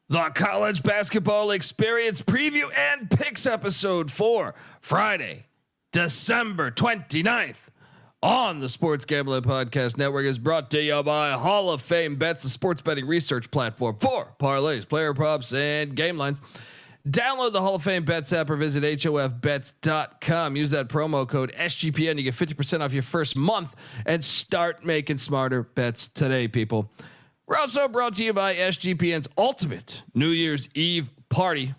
The College Basketball Experience preview and picks episode for Friday, December 29th on the Sports Gambling Podcast Network is brought to you by Hall of Fame Bets, the sports betting research platform for parlays, player props, and game lines. Download the Hall of Fame Bets app or visit hofbets.com. Use that promo code SGPN. You get 50% off your first month and start making smarter bets today, people. We're also brought to you by SGPN's ultimate New Year's Eve party.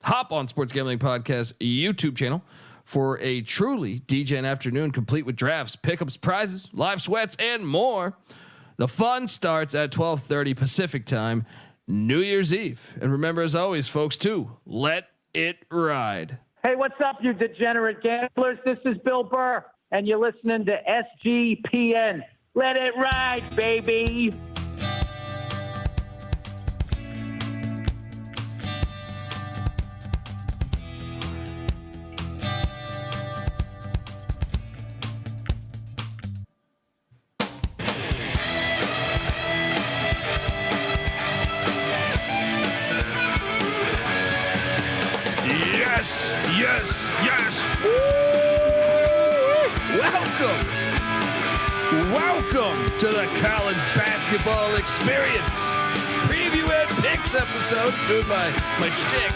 Hop on Sports Gambling Podcast YouTube channel for a truly DJing afternoon complete with drafts, pickups, prizes, live sweats, and more. The fun starts at 12:30 Pacific time, New Year's Eve. And remember, as always, folks, to let it ride. Hey, what's up, you degenerate gamblers? This is Bill Burr, and you're listening to SGPN. Let it ride, baby. Yes. Welcome to the College Basketball Experience preview and picks episode, doing my shtick.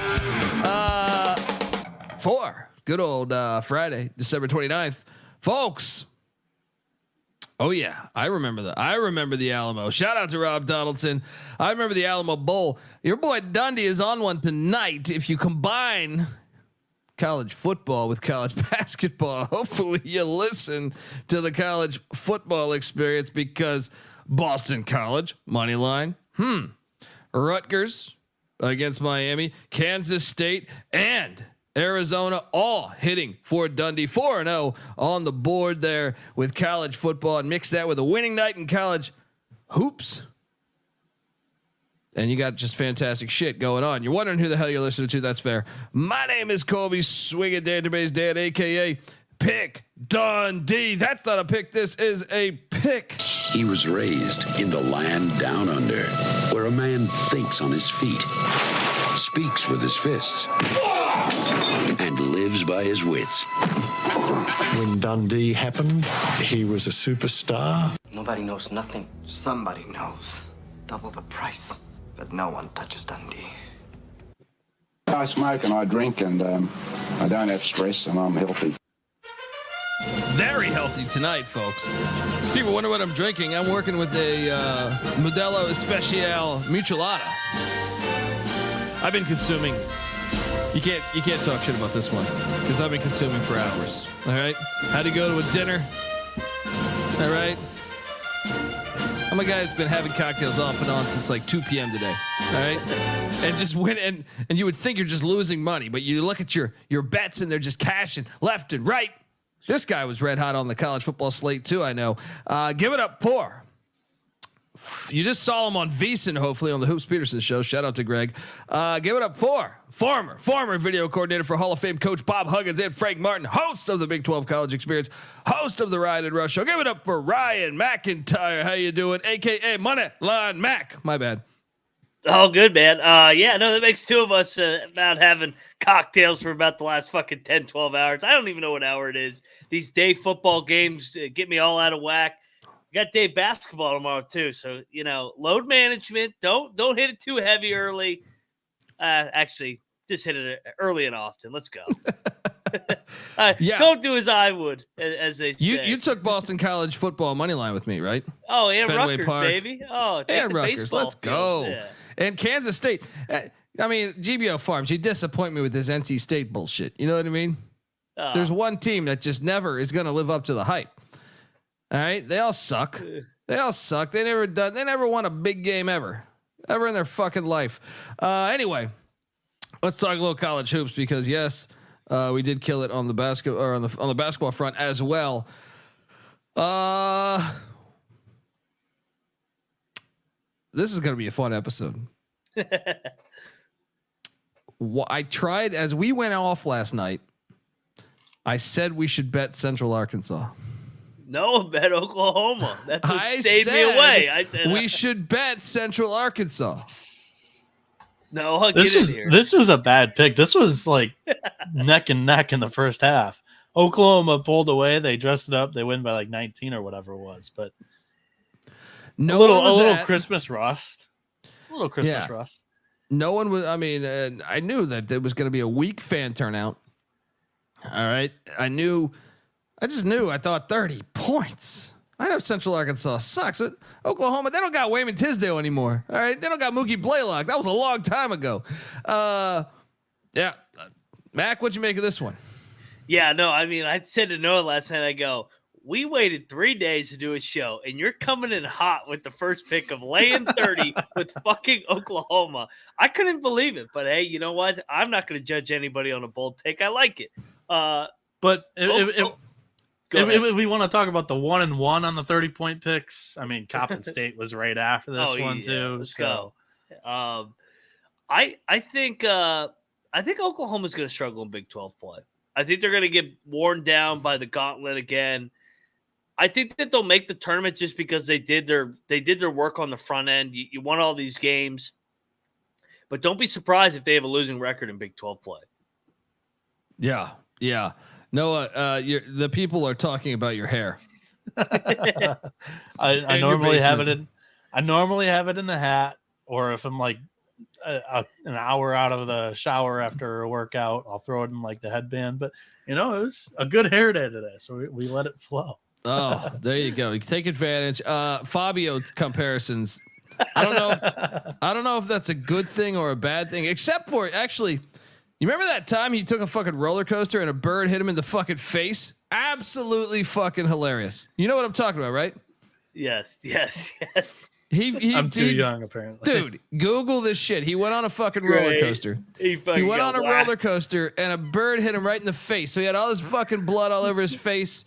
For good old Friday, December 29th, folks. Oh yeah, I remember the Alamo. Shout out to Rob Donaldson. I remember the Alamo Bowl. Your boy Dundee is on one tonight. If you combine college football with college basketball, hopefully you listen to the College Football Experience, because Boston College money line, Rutgers against Miami, Kansas State, and Arizona all hitting for Dundee. 4-0 on the board there with college football, and mix that with a winning night in college hoops, and you got just fantastic shit going on. You're wondering who the hell you're listening to. That's fair. My name is Colby Swinging Database Dan, aka Pick Dundee. That's not a pick. This is a pick. He was raised in the land down under, where a man thinks on his feet, speaks with his fists, and lives by his wits. When Dundee happened, he was a superstar. Nobody knows nothing. Somebody knows. Double the price. But no one touches Dundee. I smoke and I drink, and I don't have stress, and I'm healthy. Very healthy tonight, folks. People wonder what I'm drinking. I'm working with a Modelo Especial Michelada. I've been consuming. You can't talk shit about this one, because I've been consuming for hours. All right, had to go to a dinner. All right. I'm a guy that's been having cocktails off and on since like 2 p.m. today. All right. And just went and you would think you're just losing money, but you look at your bets and they're just cashing left and right. This guy was red hot on the college football slate too, I know. Give it up for. You just saw him on VSiN, hopefully on the Hoops Peterson show. Shout out to Greg. Give it up for former video coordinator for Hall of Fame coach Bob Huggins and Frank Martin, host of the Big 12 College Experience, host of the Ryan and Rush Show. Give it up for Ryan McIntyre. How you doing? AKA Money Line Mac. My bad. Oh, good, man. Yeah, no, that makes two of us about having cocktails for about the last fucking 10, 12 hours. I don't even know what hour it is. These day football games get me all out of whack. Got day basketball tomorrow too, so load management. Don't hit it too heavy early. Actually, just hit it early and often. Let's go. Yeah. Don't do as I would, as they say. You took Boston College football money line with me, right? Oh yeah, Fenway Rutgers, Park. baby. Oh, and Rutgers. Let's go. Yeah. And Kansas State. I mean, GBO Farms. You disappoint me with this NC State bullshit. You know what I mean? There's one team that just never is going to live up to the hype. All right, they all suck. They never won a big game ever in their fucking life. Anyway, let's talk a little college hoops, because yes, we did kill it on the on the basketball front as well. This is going to be a fun episode. I tried, as we went off last night, I said we should bet Central Arkansas. No, bet Oklahoma. That's what stayed me away. I said we should bet Central Arkansas. No, I'll get in here. This was a bad pick. This was like neck and neck in the first half. Oklahoma pulled away. They dressed it up. They win by like 19 or whatever it was. But a little Christmas rust. A little Christmas rust. No one was. I mean, I knew that there was going to be a weak fan turnout. All right, I just knew. I thought 30 points. I know Central Arkansas sucks, but Oklahoma, they don't got Wayman Tisdale anymore. All right, they don't got Mookie Blaylock. That was a long time ago. Yeah, Mac, what'd you make of this one? Yeah, no, I mean, I said to Noah last night. I go, we waited 3 days to do a show, and you're coming in hot with the first pick of laying 30 with fucking Oklahoma. I couldn't believe it, but hey, you know what? I'm not going to judge anybody on a bold take. I like it. But if we want to talk about the 1-1 on the 30-point picks, I mean, Coppin State was right after this one too. Let's go. I think Oklahoma's going to struggle in Big 12 play. I think they're going to get worn down by the gauntlet again. I think that they'll make the tournament just because they did their work on the front end. You won all these games, but don't be surprised if they have a losing record in Big 12 play. Yeah. Noah, the people are talking about your hair. I normally have it in. I normally have it in the hat, or if I'm like an hour out of the shower after a workout, I'll throw it in like the headband. But it was a good hair day today, so we let it flow. Oh, there you go. You can take advantage. Fabio comparisons. I don't know if that's a good thing or a bad thing, except for actually. You remember that time he took a fucking roller coaster and a bird hit him in the fucking face? Absolutely fucking hilarious. You know what I'm talking about, right? Yes. I'm too young, apparently. Dude, Google this shit. He went on a fucking roller coaster. He went on a roller coaster and a bird hit him right in the face. So he had all this fucking blood all over his face.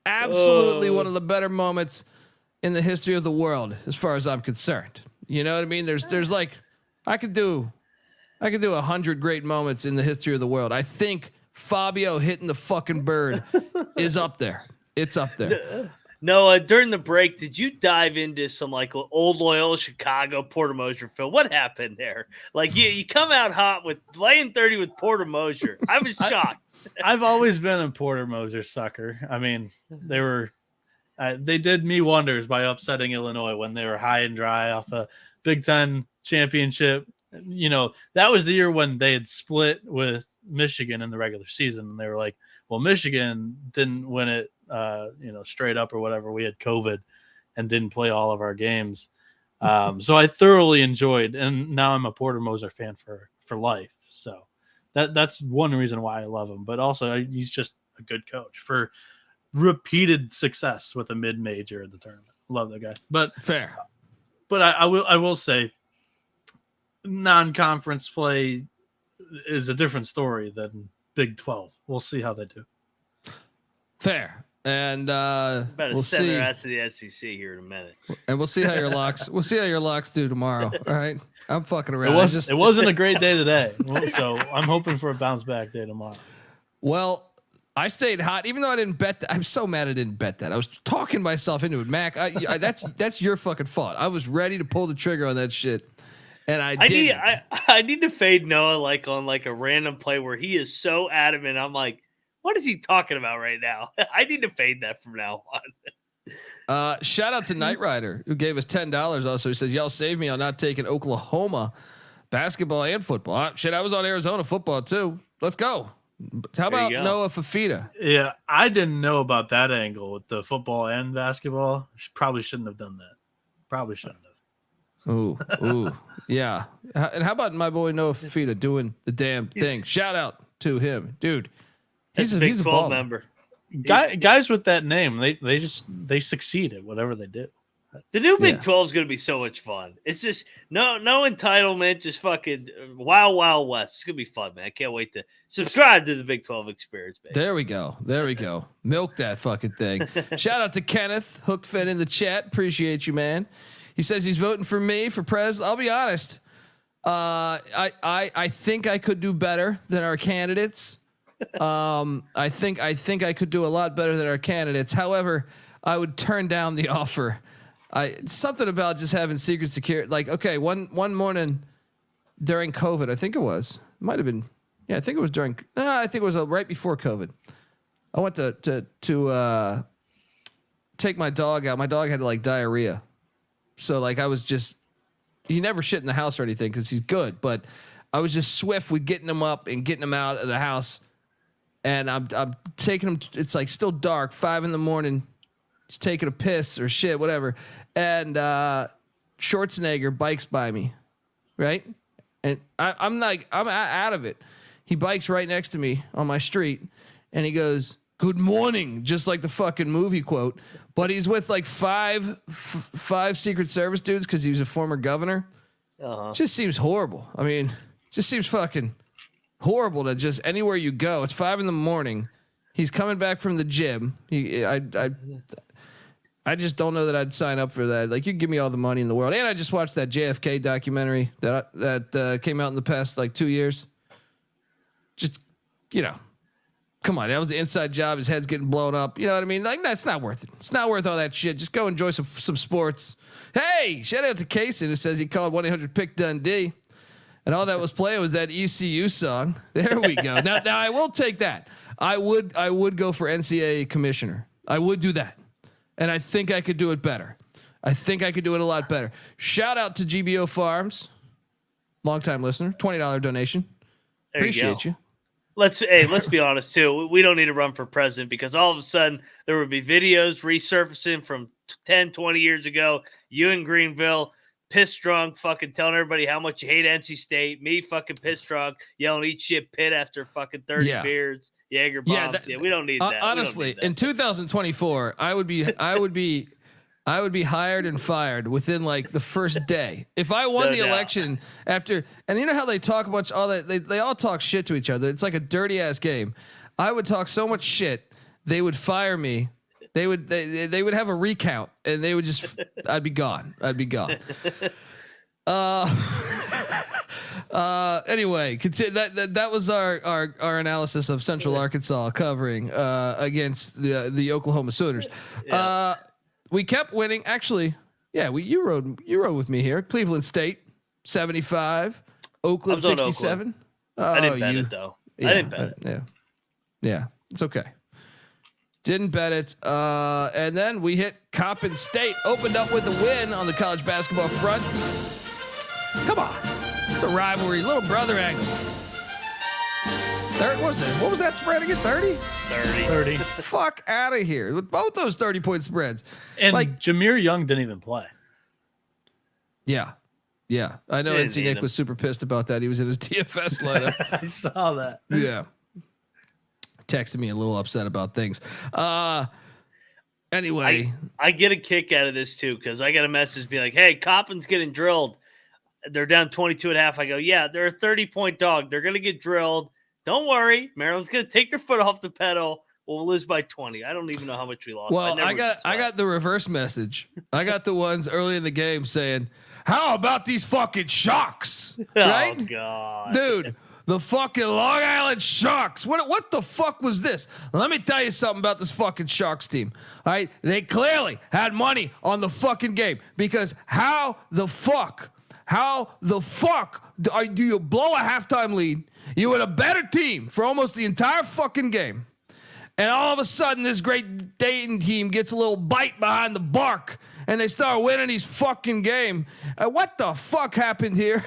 Absolutely one of the better moments in the history of the world, as far as I'm concerned. You know what I mean? There's like, I could do 100 great moments in the history of the world. I think Fabio hitting the fucking bird is up there. It's up there. No, during the break, did you dive into some like old Loyola Chicago Porter Moser film? What happened there? Like you come out hot with laying 30 with Porter Moser. I was shocked. I've always been a Porter Moser sucker. I mean, they did me wonders by upsetting Illinois when they were high and dry off a Big Ten championship. That was the year when they had split with Michigan in the regular season. And they were like, well, Michigan didn't win it, straight up or whatever. We had COVID and didn't play all of our games. So I thoroughly enjoyed, and now I'm a Porter Moser fan for life. So that's one reason why I love him, but also he's just a good coach for repeated success with a mid-major in the tournament. Love that guy, but fair. But I will say, non-conference play is a different story than Big 12. We'll see how they do. Fair. And we'll see the rest of the SEC here in a minute. And we'll see how your locks do tomorrow. All right. I'm fucking around. It wasn't a great day today. So I'm hoping for a bounce back day tomorrow. Well, I stayed hot, even though I didn't bet that. I'm so mad I didn't bet that. I was talking myself into it. Mac, that's your fucking fault. I was ready to pull the trigger on that shit. And I need to fade Noah like on like a random play where he is so adamant. I'm like, what is he talking about right now? I need to fade that from now on. Shout out to Knight Rider, who gave us $10. Also, he says, y'all save me on not taking Oklahoma basketball and football. Shit, I was on Arizona football too. Let's go. How about Noah Fafita? Yeah, I didn't know about that angle with the football and basketball. Probably shouldn't have done that. Probably shouldn't have. Ooh, yeah. And how about my boy Noah Fafita doing the damn thing? Shout out to him, dude. He's a baller. Member. Guys with that name, they succeed at whatever they do. The new Big 12 is going to be so much fun. It's just no entitlement, just fucking wild west. It's going to be fun, man. I can't wait to subscribe to the Big 12 experience, baby. There we go. Milk that fucking thing. Shout out to Kenneth Hookfed in the chat. Appreciate you, man. He says he's voting for me for pres. I'll be honest. I think I could do better than our candidates. I think I could do a lot better than our candidates. However, I would turn down the offer. Something about just having secret security. Like, okay, one morning, during COVID. I think it was. It might have been. Yeah, I think it was during. I think it was right before COVID. I went to take my dog out. My dog had like diarrhea, so like I was just. He never shit in the house or anything because he's good, but I was just swift with getting him up and getting him out of the house. And I'm taking him. It's like still dark, 5 a.m. He's taking a piss or shit, whatever. And Schwarzenegger bikes by me, right? And I'm out of it. He bikes right next to me on my street, and he goes, "Good morning," just like the fucking movie quote. But he's with like five Secret Service dudes because he was a former governor. Just seems horrible. I mean, just seems fucking horrible to just anywhere you go. It's 5 a.m. He's coming back from the gym. I just don't know that I'd sign up for that. Like, you give me all the money in the world. And I just watched that JFK documentary that came out in the past like 2 years. Just, come on, that was the inside job. His head's getting blown up. You know what I mean? Like, that's not worth it. It's not worth all that shit. Just go enjoy some sports. Hey, shout out to Kaysen, who says he called 1-800-PICK-DUNDEE. And all that was playing was that ECU song. There we go. Now I will take that. I would go for NCAA commissioner. I would do that. And I think I could do it better. I think I could do it a lot better. Shout out to GBO Farms. Longtime listener. $20 donation. Appreciate you. Let's be honest too. We don't need to run for president because all of a sudden there would be videos resurfacing from 10, 20 years ago. You in Greenville, pissed drunk, fucking telling everybody how much you hate NC State. Me fucking pissed drunk, yelling "eat shit pit" after fucking 30 beers, Jaeger bombs. We don't need that. Honestly, in 2024, I would be hired and fired within like the first day. If I won the election after, and you know how they talk about all that, they all talk shit to each other. It's like a dirty ass game. I would talk so much shit, they would fire me. They would have a recount and they would just, I'd be gone. Anyway, that was our analysis of Central Arkansas covering against the Oklahoma Sooners. We kept winning. Actually, you rode with me here. Cleveland State 75, Oakland 67. I didn't bet it though. Yeah, I didn't bet it. Yeah, it's okay. Didn't bet it. And then we hit Coppin State. Opened up with a win on the college basketball front. Come on. It's a rivalry. Little brother angle. What was that spread again? 30? 30. Fuck out of here. With both those 30-point spreads. And like Jameer Young didn't even play. Yeah. I know NC Nick was super pissed about that. He was in his DFS lineup. I saw that. Yeah. Texted me a little upset about things. Anyway, I get a kick out of this too because I got a message being like, "Hey, Coppin's getting drilled. They're down 22.5." I go, "Yeah, they're a 30-point dog. They're gonna get drilled. Don't worry. Maryland's gonna take their foot off the pedal. We'll lose by 20. I don't even know how much we lost." Well, I got the reverse message. I got the ones early in the game saying, "How about these fucking Sharks?" Right? Oh God, dude. The fucking Long Island Sharks. What the fuck was this? Let me tell you something about this fucking Sharks team. All right, they clearly had money on the fucking game because how the fuck do you blow a halftime lead? You were a better team for almost the entire fucking game, and all of a sudden this great Dayton team gets a little bite behind the bark, and they start winning these fucking game. What the fuck happened here?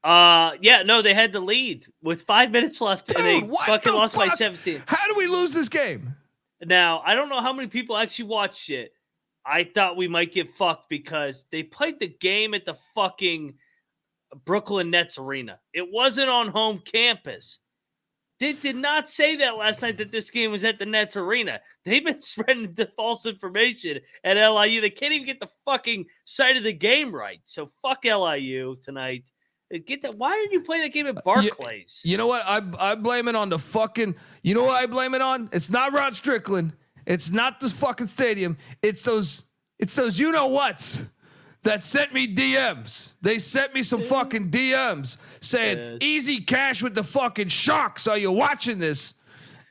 They had the lead with 5 minutes left, and they fucking lost by 17. How do we lose this game? Now, I don't know how many people actually watched it. I thought we might get fucked because they played the game at the fucking Brooklyn Nets arena. It wasn't on home campus. They did not say that last night that this game was at the Nets arena. They've been spreading the false information at LIU. They can't even get the fucking site of the game right. So fuck LIU tonight. Get that. Why are you playing that game at Barclays? You know what? I blame it on the fucking. You know what I blame it on? It's not Rod Strickland. It's not this fucking stadium. It's those you know whats that sent me DMs. They sent me some fucking DMs saying easy cash with the fucking Sharks. Are you watching this?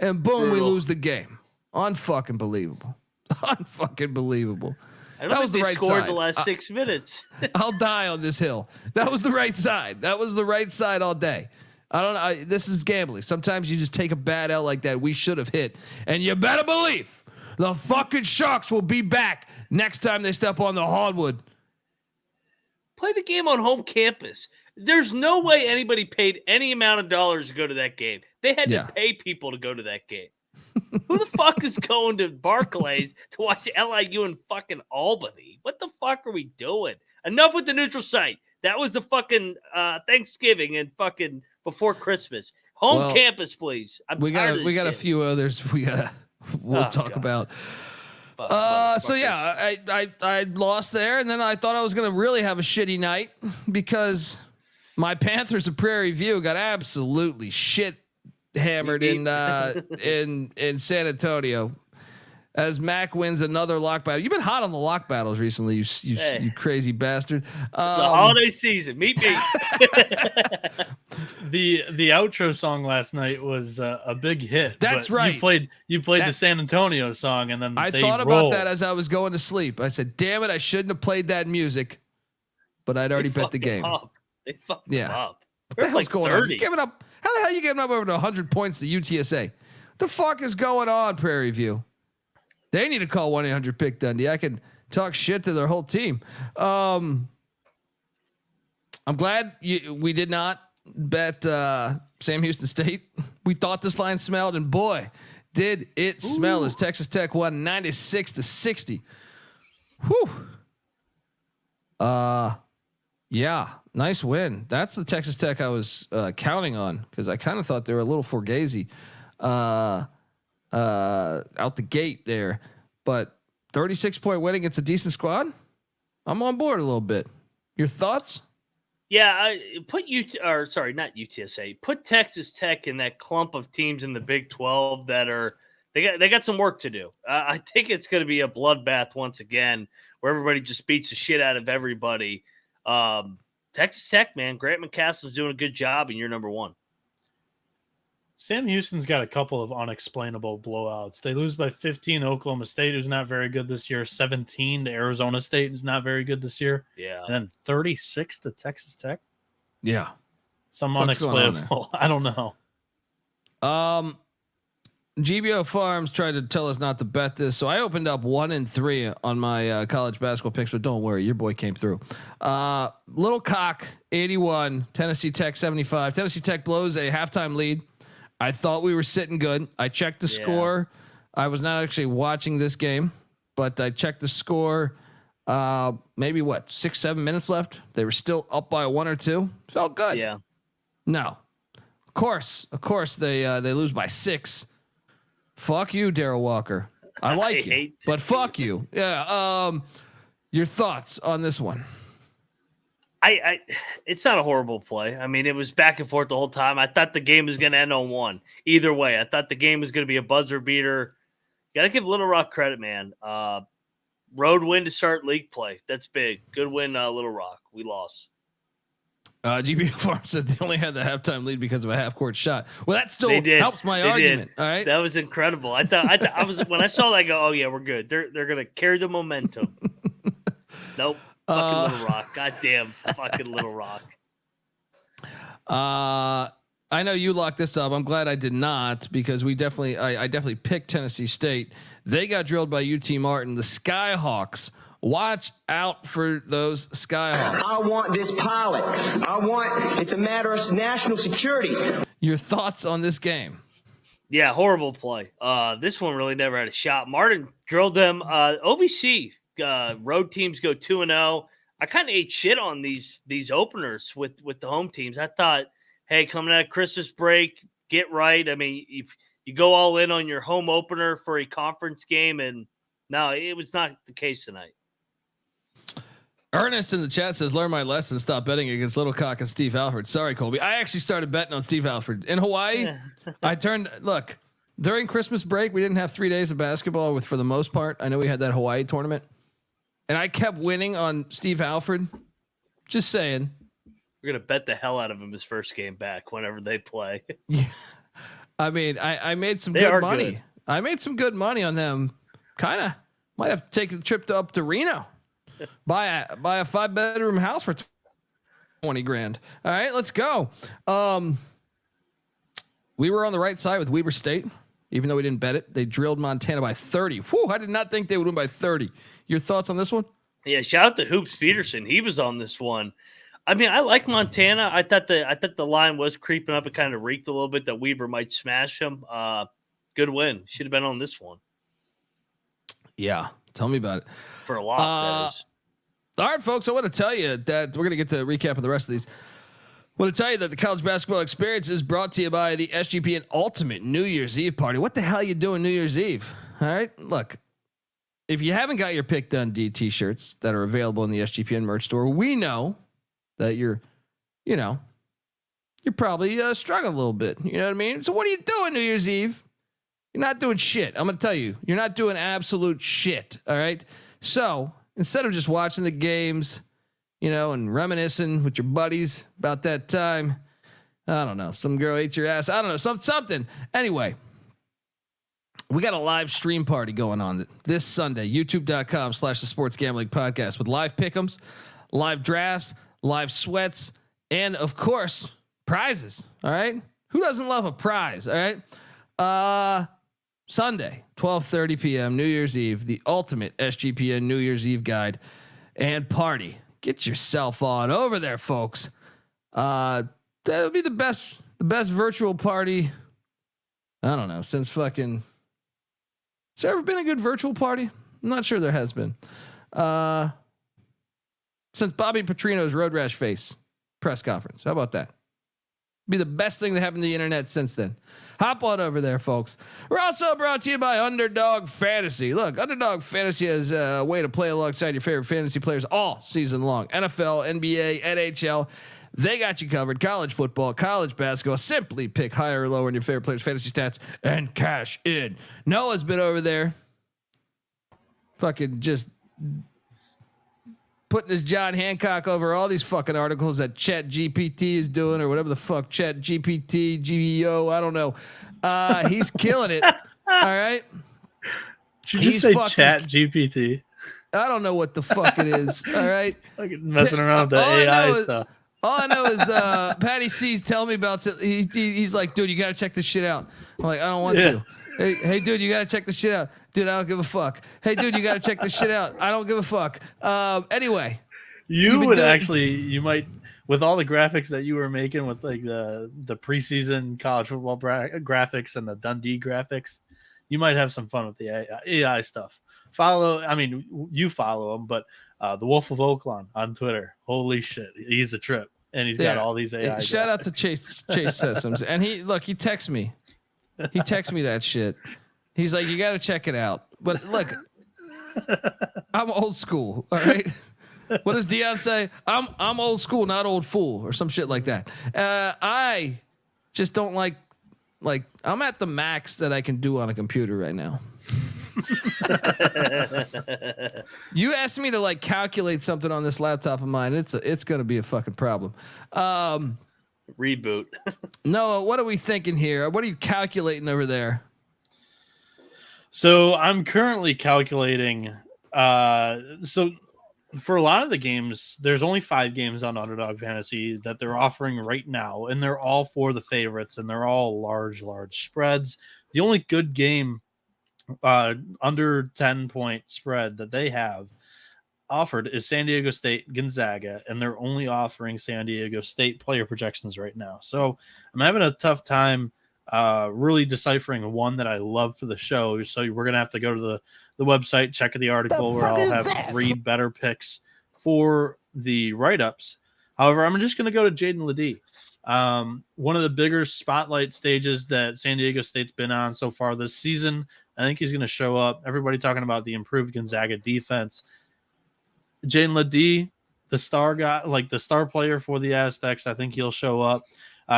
And boom, we lose the game. Unfucking believable. Unfucking believable. That was the right scored side. the last 6 minutes. I'll die on this hill. That was the right side. That was the right side all day. I don't know. This is gambling. Sometimes you just take a bad L like that. We should have hit. And you better believe the fucking Sharks will be back next time they step on the hardwood. Play the game on home campus. There's no way anybody paid any amount of dollars to go to that game. They had to pay people to go to that game. Who the fuck is going to Barclays to watch LIU in fucking Albany? What the fuck are we doing? Enough with the neutral site. That was the fucking Thanksgiving and fucking before Christmas. Home campus, please. We got a few others we'll talk about. So yeah, I lost there, and then I thought I was gonna really have a shitty night because my Panthers of Prairie View got absolutely shit hammered in San Antonio as Mac wins another lock battle. You've been hot on the lock battles recently, you crazy bastard. It's the holiday season. Meet me. The outro song last night was a big hit. That's right. You played the San Antonio song, and then I thought about that as I was going to sleep. I said, "Damn it, I shouldn't have played that music," but I'd already bet the game. They fucked him up. What the hell's going on? Giving up? How the hell are you giving up over 100 points to UTSA? What the fuck is going on, Prairie View? They need to call 1-800-PICK-DUNDEE. I can talk shit to their whole team. I'm glad we did not bet Sam Houston State. We thought this line smelled, and boy, did it smell as Texas Tech won 96-60. Whew. Yeah, nice win. That's the Texas Tech I was counting on because I kind of thought they were a little Forgazy out the gate there, but 36-point win against a decent squad. I'm on board a little bit. Your thoughts? Yeah, put not UTSA. Put Texas Tech in that clump of teams in the Big 12 that are they got some work to do. I think it's going to be a bloodbath once again, where everybody just beats the shit out of everybody. Texas Tech, man, Grant McCastle's doing a good job, and you're number one. Sam Houston's got a couple of unexplainable blowouts. They lose by 15 to Oklahoma State, who's not very good this year. 17 to Arizona State, who's not very good this year. Yeah. And then 36 to Texas Tech. Yeah. Some unexplainable. I don't know. GBO Farms tried to tell us not to bet this, so I opened up 1-3 on my college basketball picks, but don't worry, your boy came through. Little Cock 81, Tennessee Tech 75. Tennessee Tech blows a halftime lead. I thought we were sitting good. I checked the score. I was not actually watching this game, but I checked the score. Maybe 6-7 minutes left. They were still up by 1 or 2. Felt good. Yeah. No, of course they lose by 6. Fuck you, Darryl Walker. I like you, but fuck you. Yeah. Your thoughts on this one? It's not a horrible play. I mean, it was back and forth the whole time. I thought the game was going to end on 1. Either way, I thought the game was going to be a buzzer beater. Got to give Little Rock credit, man. Road win to start league play. That's big. Good win, Little Rock. We lost. GBO Farm said they only had the halftime lead because of a half-court shot. Well, that still helps my argument. All right, that was incredible. I thought I was when I saw that, I go, oh yeah, we're good. They're gonna carry the momentum. Nope. Fucking Little Rock. Goddamn fucking Little Rock. I know you locked this up. I'm glad I did not because I definitely picked Tennessee State. They got drilled by UT Martin. The Skyhawks. Watch out for those Skyhawks. I want this pilot. It's a matter of national security. Your thoughts on this game? Yeah, horrible play. This one really never had a shot. Martin drilled them. OVC road teams go 2-0. I kind of ate shit on these openers with the home teams. I thought, hey, coming out of Christmas break, get right. I mean, you go all in on your home opener for a conference game, and no, it was not the case tonight. Ernest in the chat says, learn my lesson. Stop betting against Little Cock and Steve Alford. Sorry, Colby. I actually started betting on Steve Alford in Hawaii. Look, during Christmas break, we didn't have 3 days of basketball for the most part. I know we had that Hawaii tournament and I kept winning on Steve Alford. Just saying. We're going to bet the hell out of him his first game back whenever they play. Yeah. I mean, I made some good money. Good. I made some good money on them. Kind of Might have to take a trip up to Reno. Buy a 5-bedroom house for $20,000. All right, let's go. We were on the right side with Weber State, even though we didn't bet it. They drilled Montana by 30. Whew, I did not think they would win by 30. Your thoughts on this one? Yeah, shout out to Hoops Peterson. He was on this one. I mean, I like Montana. I thought the line was creeping up. It kind of reeked a little bit that Weber might smash him. Good win. Should have been on this one. Yeah, tell me about it. For a lot, that is. All right, folks, I want to tell you that we're going to get to recap of the rest of these. I want to tell you that the college basketball experience is brought to you by the SGPN Ultimate New Year's Eve Party. What the hell are you doing New Year's Eve? All right, look, if you haven't got your Pick Dundee t-shirts that are available in the SGPN merch store, we know that you're probably struggling a little bit. You know what I mean? So what are you doing New Year's Eve? You're not doing shit. I'm going to tell you, you're not doing absolute shit. All right. So instead of just watching the games, and reminiscing with your buddies about that time, I don't know, some girl ate your ass. I don't know, something. Anyway, we got a live stream party going on this Sunday, youtube.com/the Sports Gambling Podcast with live pick'ems, live drafts, live sweats, and of course, prizes. All right. Who doesn't love a prize? All right. Sunday, 12:30 p.m., New Year's Eve, the ultimate SGPN New Year's Eve guide and party. Get yourself on over there, folks. That'll be the best virtual party. I don't know, since fucking. Has there ever been a good virtual party? I'm not sure there has been. Since Bobby Petrino's Road Rash Face press conference. How about that? Be the best thing that happened to the internet since then. Hop on over there, folks. We're also brought to you by Underdog Fantasy. Look, Underdog Fantasy is a way to play alongside your favorite fantasy players all season long. NFL, NBA, NHL, they got you covered. College football, college basketball. Simply pick higher or lower in your favorite players' fantasy stats and cash in. Noah's been over there, fucking just putting his John Hancock over all these fucking articles that Chat GPT is doing, or whatever the fuck Chat GPT, GEO, I don't know. He's killing it. All right. Did you just say Chat GPT? I don't know what the fuck it is. All right. Messing around with the AI stuff. All I know is Patty C's telling me about it. He's like, dude, you got to check this shit out. I'm like, I don't want to. Hey, dude, you got to check this shit out. Dude, I don't give a fuck. Hey, dude, you got to check this shit out. I don't give a fuck. Anyway. You might, with all the graphics that you were making with like the preseason college football graphics and the Dundee graphics, you might have some fun with the AI stuff. You follow him, but the Wolf of Oaklawn on Twitter, holy shit, he's a trip. And he's got all these AI. Shout out to Chase Sessoms. And he texts me. He texts me that shit. He's like, you got to check it out. But look, I'm old school. All right. What does Dion say? I'm old school, not old fool, or some shit like that. I just don't like I'm at the max that I can do on a computer right now. You asked me to like calculate something on this laptop of mine. It's going to be a fucking problem. Reboot. Noah, what are we thinking here? What are you calculating over there? So I'm currently calculating. So for a lot of the games, there's only 5 games on Underdog Fantasy that they're offering right now, and they're all for the favorites, and they're all large spreads. The only good game under 10-point spread that they have offered is San Diego State Gonzaga, and they're only offering San Diego State player projections right now. So I'm having a tough time really deciphering one that I love for the show. So we're gonna have to go to the website, check the article where I'll have 3 better picks for the write-ups. However, I'm just gonna go to Jaden Ledee. One of the bigger spotlight stages that San Diego State's been on so far this season. I think he's gonna show up. Everybody talking about the improved Gonzaga defense. Jaden Ledee, the star guy, like the star player for the Aztecs, I think he'll show up.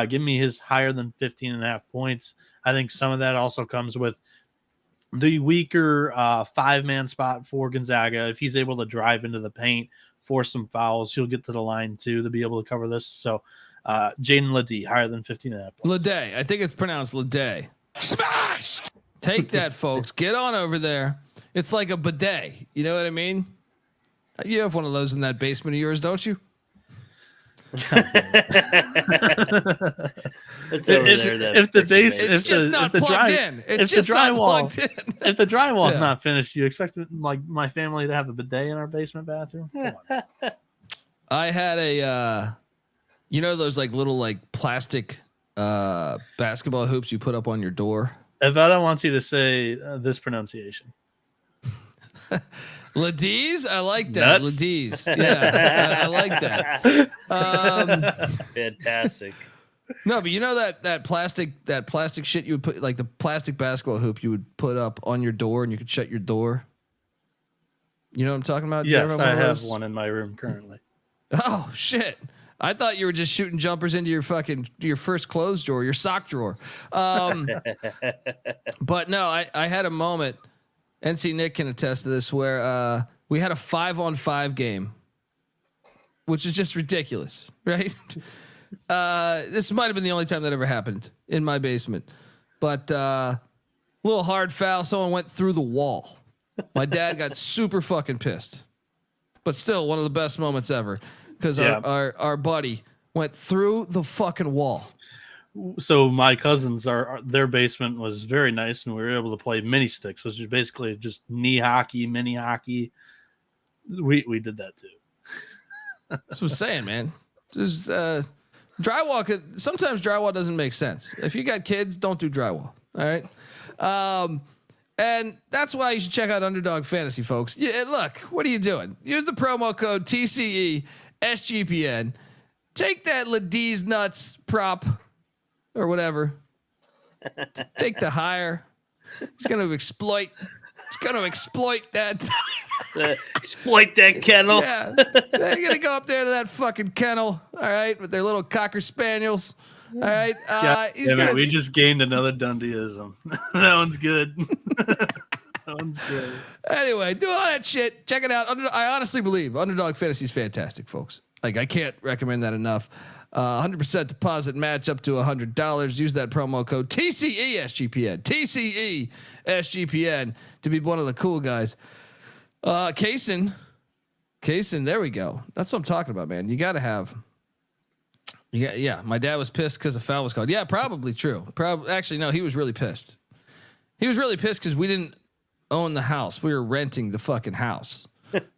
Give me his higher than 15.5 points. I think some of that also comes with the weaker 5-man spot for Gonzaga. If he's able to drive into the paint, force some fouls, he'll get to the line too to be able to cover this. So Jaden Ledee, higher than 15.5 points. Ledee, I think it's pronounced Ledee. Smashed! Take that, folks. Get on over there. It's like a bidet. You know what I mean? You have one of those in that basement of yours, don't you? It's if the base, it's just not plugged in. It's just not plugged in. If the drywall's not finished, do you expect like my family to have a bidet in our basement bathroom? Come on. I had a, those like little like plastic basketball hoops you put up on your door. Evetta wants you to say this pronunciation. Ladies, I like that. Ladies, yeah, I like that. Fantastic. No, but you know that plastic shit you would put, like the plastic basketball hoop you would put up on your door and you could shut your door. You know what I'm talking about? Yes, I have one in my room currently. Oh shit! I thought you were just shooting jumpers into your first clothes drawer, your sock drawer. But no, I had a moment. NC Nick can attest to this, where we had a 5-on-5 game, which is just ridiculous, right? This might have been the only time that ever happened in my basement, but little hard foul. Someone went through the wall. My dad got super fucking pissed, but still one of the best moments ever because our buddy went through the fucking wall. So my cousins their basement was very nice, and we were able to play mini sticks, which is basically just knee hockey, mini hockey. We did that too. That's what I'm saying, man. Just drywall sometimes drywall doesn't make sense. If you got kids, don't do drywall. All right. And that's why you should check out Underdog Fantasy, folks. Yeah, look, what are you doing? Use the promo code TCE SGPN. Take that Ladies Nuts prop or whatever. Take the higher. He's going to exploit. He's going to exploit that. Exploit that kennel. Yeah, they're going to go up there to that fucking kennel. All right, with their little cocker spaniels. All right. We just gained another Dundeeism. That one's good. That one's good. Anyway, do all that shit. Check it out. I honestly believe Underdog Fantasy is fantastic, folks. Like, I can't recommend that enough. 100% deposit match up to $100. Use that promo code TCE SGPN. TCE SGPN to be one of the cool guys. Kaysen, there we go. That's what I'm talking about, man. You got to have. Yeah. My dad was pissed because a foul was called. Yeah, probably true. Actually, no, he was really pissed. He was really pissed because we didn't own the house. We were renting the fucking house.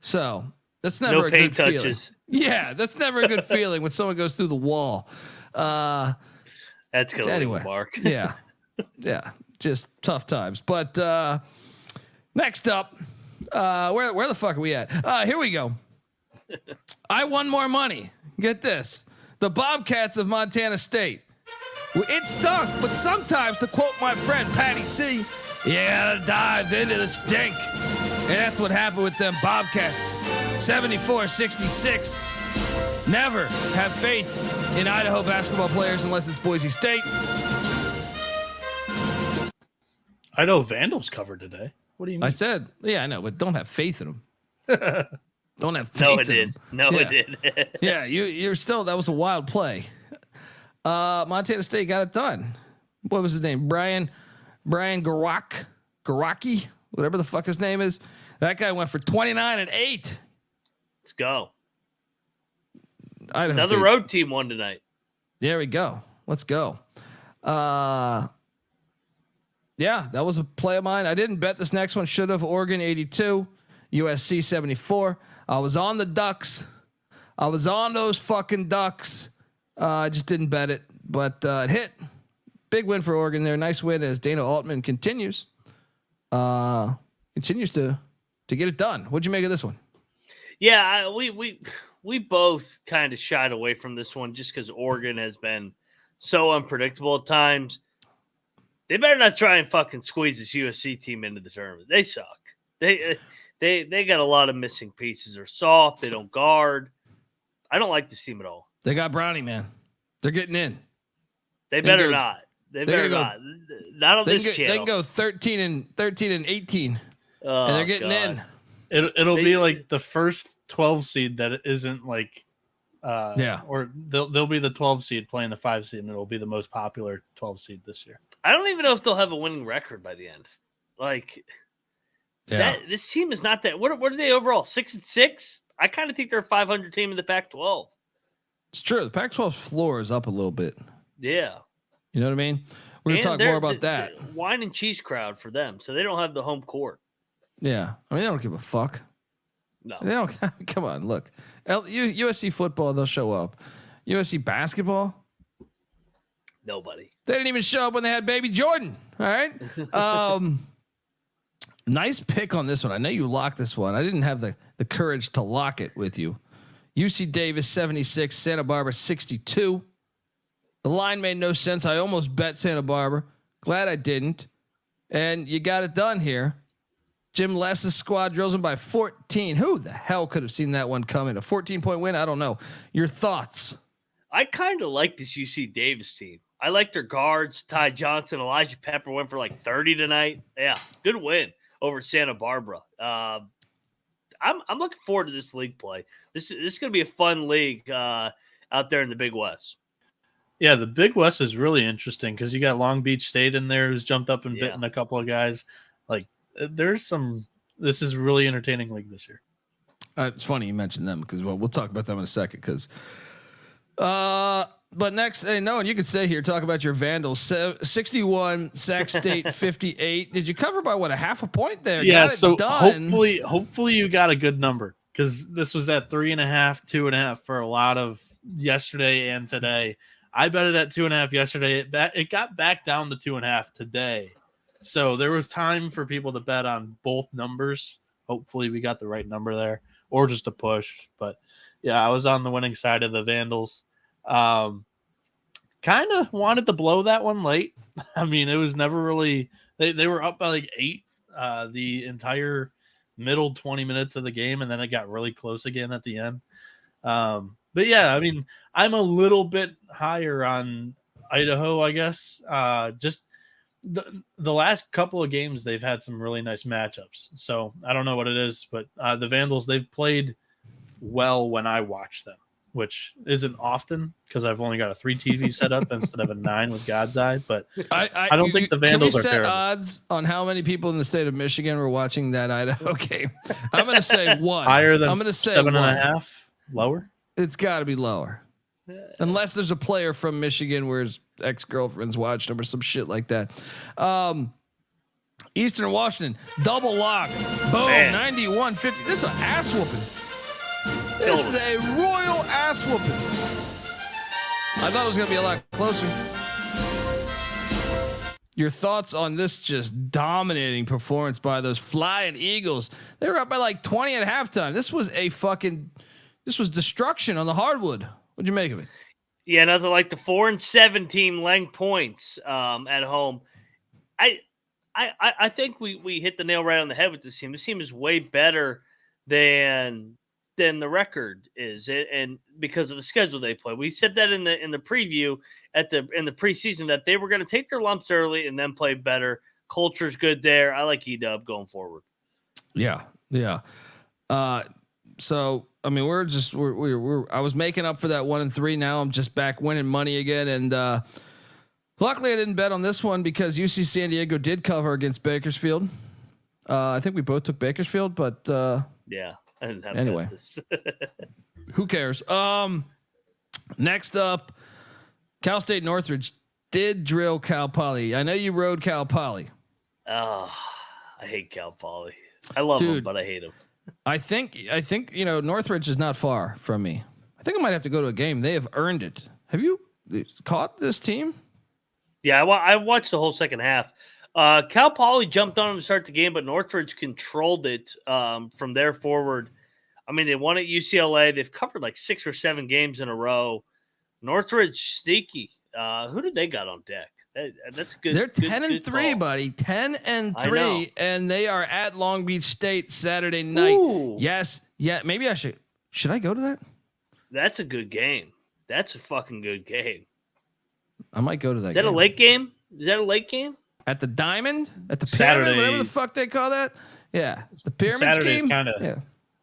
So that's never a good feeling. Yeah, that's never a good feeling when someone goes through the wall. That's gonna anyway. Mark. Yeah, just tough times. But next up, where the fuck are we at? Here we go. I won more money. Get this. The Bobcats of Montana State. It stunk, but sometimes, to quote my friend Patty C, you gotta dive into the stink. And that's what happened with them Bobcats. 74-66. Never have faith in Idaho basketball players unless it's Boise State. Idaho Vandals covered today. What do you mean? I said, yeah, I know, but don't have faith in them. Don't have faith in them. It did. Yeah, you're still, that was a wild play. Montana State got it done. What was his name? Brian Garaki, whatever the fuck his name is. That guy went for 29 and 8. Let's go. Idaho Another State. road team won tonight. There we go. Let's go. Yeah, that was a play of mine. I didn't bet this next one. Should have. Oregon 82, USC 74. I was on the Ducks. I was on those fucking Ducks. I just didn't bet it, but it hit. Big win for Oregon there. Nice win as Dana Altman continues to get it done. What'd you make of this one? Yeah, we both kind of shied away from this one just because Oregon has been so unpredictable at times. They better not try and fucking squeeze this USC team into the tournament. They suck. They got a lot of missing pieces. They're soft. They don't guard. I don't like this team at all. They got Brownie, man. They're getting in. They better not. They better not. Not on this channel. They can go 13 and 18, and they're getting in. It'll be like the first 12 seed that isn't like, or they'll be the 12 seed playing the 5 seed, and it'll be the most popular 12 seed this year. I don't even know if they'll have a winning record by the end. Like, Yeah. This team is not that. What are they overall? 6-6. I kind of think they're a 500 team in the Pac-12. It's true. The Pac-12's floor is up a little bit. Yeah. You know what I mean? We're going to talk more about that. The wine and cheese crowd for them, so they don't have the home court. Yeah. I mean, they don't give a fuck. No. They don't. Come on, look. USC football, they'll show up. USC basketball, nobody. They didn't even show up when they had baby Jordan. All right. Nice pick on this one. I know you locked this one. I didn't have the courage to lock it with you. UC Davis 76, Santa Barbara 62. The line made no sense. I almost bet Santa Barbara. Glad I didn't. And you got it done here. Jim Less's squad drills them by 14. Who the hell could have seen that one coming? A 14-point win? I don't know. Your thoughts? I kind of like this UC Davis team. I like their guards. Ty Johnson, Elijah Pepper went for like 30 tonight. Yeah, good win over Santa Barbara. I'm looking forward to this league play. This is going to be a fun league out there in the Big West. Yeah, the Big West is really interesting because you got Long Beach State in there who's jumped up and bitten a couple of guys. Like, this is a really entertaining league this year. It's funny you mentioned them because we'll talk about them in a second. Because, but next, hey, Noah, you can stay here. Talk about your Vandals. 61, Sac State 58. Did you cover by a half a point there? Yeah, so hopefully you got a good number because this was at 3.5, 2.5 for a lot of yesterday and today. I bet it at 2.5 yesterday. It got back down to 2.5 today. So there was time for people to bet on both numbers. Hopefully we got the right number there or just a push. But yeah, I was on the winning side of the Vandals. Kind of wanted to blow that one late. I mean, it was never really, they were up by like 8 the entire middle 20 minutes of the game. And then it got really close again at the end. But yeah, I mean, I'm a little bit higher on Idaho, I guess. Just the last couple of games, they've had some really nice matchups. So I don't know what it is, but the Vandals, they've played well when I watch them, which isn't often because I've only got a 3 TV set up instead of a 9 with God's Eye. But I don't think the Vandals are terrible. Odds on how many people in the state of Michigan were watching that Idaho game? I'm going to say 1. Higher than I'm going to say 7.5. Lower? It's got to be lower. Unless there's a player from Michigan where his ex-girlfriend's watched him or some shit like that. Eastern Washington, double lock. Boom, 91-50. This is an ass whooping. This is a royal ass whooping. I thought it was going to be a lot closer. Your thoughts on this just dominating performance by those Flying Eagles? They were up by like 20 at halftime. This was destruction on the hardwood. What'd you make of it? Yeah, nothing like the 4-7 team laying points at home. I think we hit the nail right on the head with this team. This team is way better than the record is, and because of the schedule they play. We said that in the preview in the preseason that they were going to take their lumps early and then play better. Culture's good there. I like EW going forward. Yeah. So I mean, I was making up for that 1-3. Now I'm just back winning money again, and luckily I didn't bet on this one because UC San Diego did cover against Bakersfield. I think we both took Bakersfield, but yeah, I didn't have anyway. Who cares? Next up, Cal State Northridge did drill Cal Poly. I know you rode Cal Poly. Oh, I hate Cal Poly. I love him, but I hate him. I think Northridge is not far from me. I think I might have to go to a game. They have earned it. Have you caught this team? Yeah, I watched the whole second half. Cal Poly jumped on him to start the game, but Northridge controlled it from there forward. I mean, they won at UCLA. They've covered like 6 or 7 games in a row. Northridge sneaky. Who did they got on deck? That's good. They're 10-3, call. Buddy. 10-3, and they are at Long Beach State Saturday night. Ooh. Yes. Yeah. Maybe I should. Should I go to that? That's a good game. That's a fucking good game. I might go to that. Is that a late game? Is that a late game? At the Diamond? At the Saturday, Pyramid? Whatever the fuck they call that? Yeah. The Pyramid scheme? Yeah.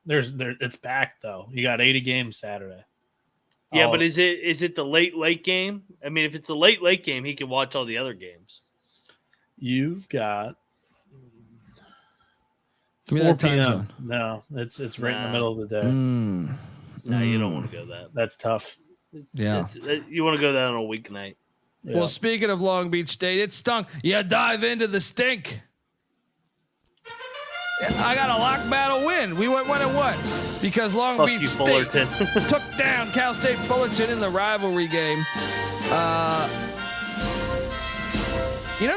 It's back though. You got 80 games Saturday. Yeah, but is it the late game? I mean, if it's a late game, he can watch all the other games. You've got 4 p.m. No, it's right in the middle of the day. No, you don't want to go that. That's tough. Yeah. You want to go that on a weeknight. Yeah. Well, speaking of Long Beach State, it stunk. You dive into the stink. I got a lock battle win. We went 1-1 because Long Fuck Beach you, State Fullerton. took down Cal State Fullerton in the rivalry game.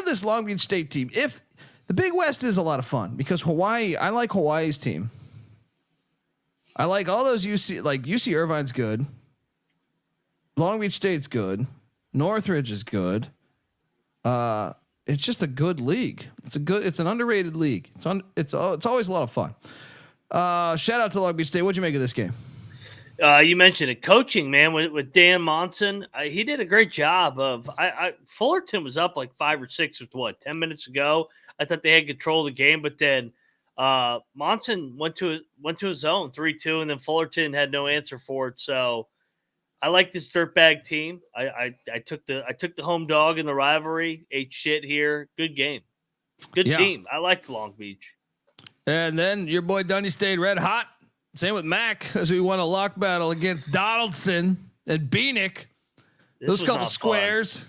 This Long Beach State team, if the Big West is a lot of fun because Hawaii, I like Hawaii's team. I like all those UC Irvine's good. Long Beach State's good. Northridge is good. It's just a good league. It's an underrated league. It's always a lot of fun. Shout out to Long Beach State. What'd you make of this game? You mentioned it, coaching, man, with Dan Monson. He did a great job of. Fullerton was up like 5 or 6 with 10 minutes ago. I thought they had control of the game, but then Monson went to his zone 3-2, and then Fullerton had no answer for it. So I like this dirtbag team. I took the home dog in the rivalry. Ate shit here. Good game. Good team. I liked Long Beach. And then your boy Dundee stayed red hot. Same with Mac as we won a lock battle against Donaldson and Bieniek. Those couple squares.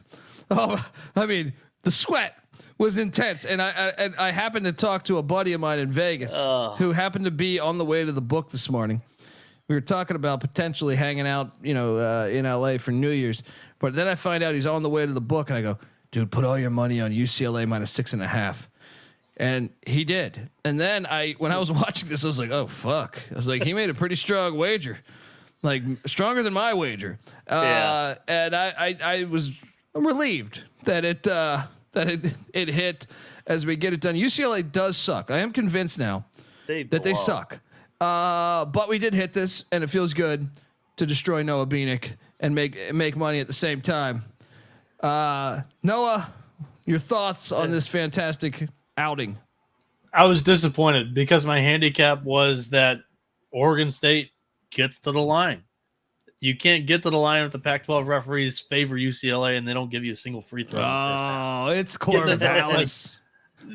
Oh, I mean, the sweat was intense. And I happened to talk to a buddy of mine in Vegas who happened to be on the way to the book this morning. We were talking about potentially hanging out, in LA for New Year's, but then I find out he's on the way to the book, and I go, "Dude, put all your money on UCLA -6.5," and he did. And then when I was watching this, I was like, "Oh fuck!" I was like, "He made a pretty strong wager, like stronger than my wager." And I was relieved that it hit as we get it done. UCLA does suck. I am convinced now that they suck. But we did hit this, and it feels good to destroy Noah Bieniek and make money at the same time. Noah, your thoughts on this fantastic outing? I was disappointed because my handicap was that Oregon State gets to the line. You can't get to the line if the Pac-12 referees favor UCLA and they don't give you a single free throw. Oh, it's Corvallis.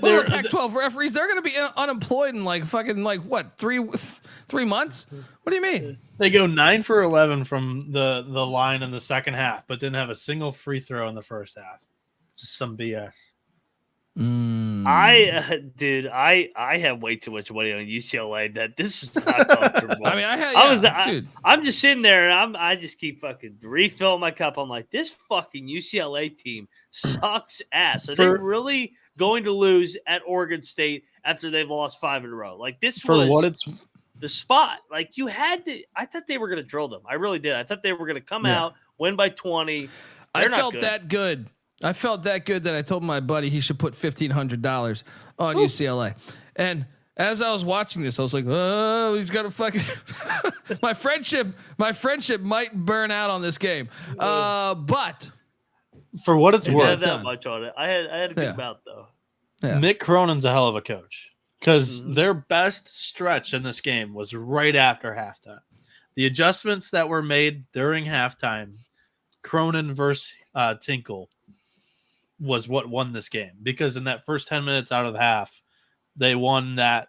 Well, the Pac-12 referees, they're going to be unemployed in what, 3 months? What do you mean? They go 9 for 11 from the line in the second half, but didn't have a single free throw in the first half. Just some BS. I had way too much money on UCLA that this was not comfortable. I mean, I'm just sitting there and I just keep fucking refilling my cup. I'm like, this fucking UCLA team sucks ass. Are they really going to lose at Oregon State after they've lost 5 in a row? Like this was the spot. Like you had to. I thought they were going to drill them. I really did. I thought they were going to come out, win by 20. I felt that good. I felt that good that I told my buddy he should put $1,500 on UCLA. And as I was watching this, I was like, "Oh, he's got to fucking." my friendship might burn out on this game. But for what it's worth, that much on it. I had a good bout though. Yeah. Nick Cronin's a hell of a coach because their best stretch in this game was right after halftime. The adjustments that were made during halftime, Cronin versus Tinkle, was what won this game because in that first 10 minutes out of the half, they won that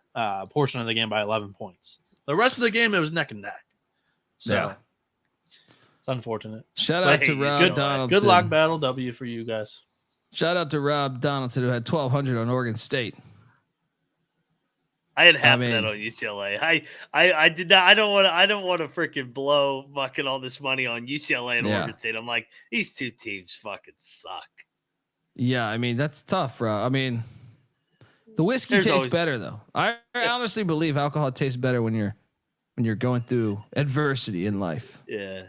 portion of the game by 11 points. The rest of the game, it was neck and neck. So it's unfortunate. Shout out to Rob Donaldson. Good luck battle W for you guys. Shout out to Rob Donaldson who had 1,200 on Oregon State. I had half of that on UCLA. I did not. I don't want to freaking blow fucking all this money on UCLA and Oregon State. I'm like, these two teams fucking suck. Yeah, I mean that's tough, bro. I mean, the whiskey tastes better though. I honestly believe alcohol tastes better when you're going through adversity in life. Yeah.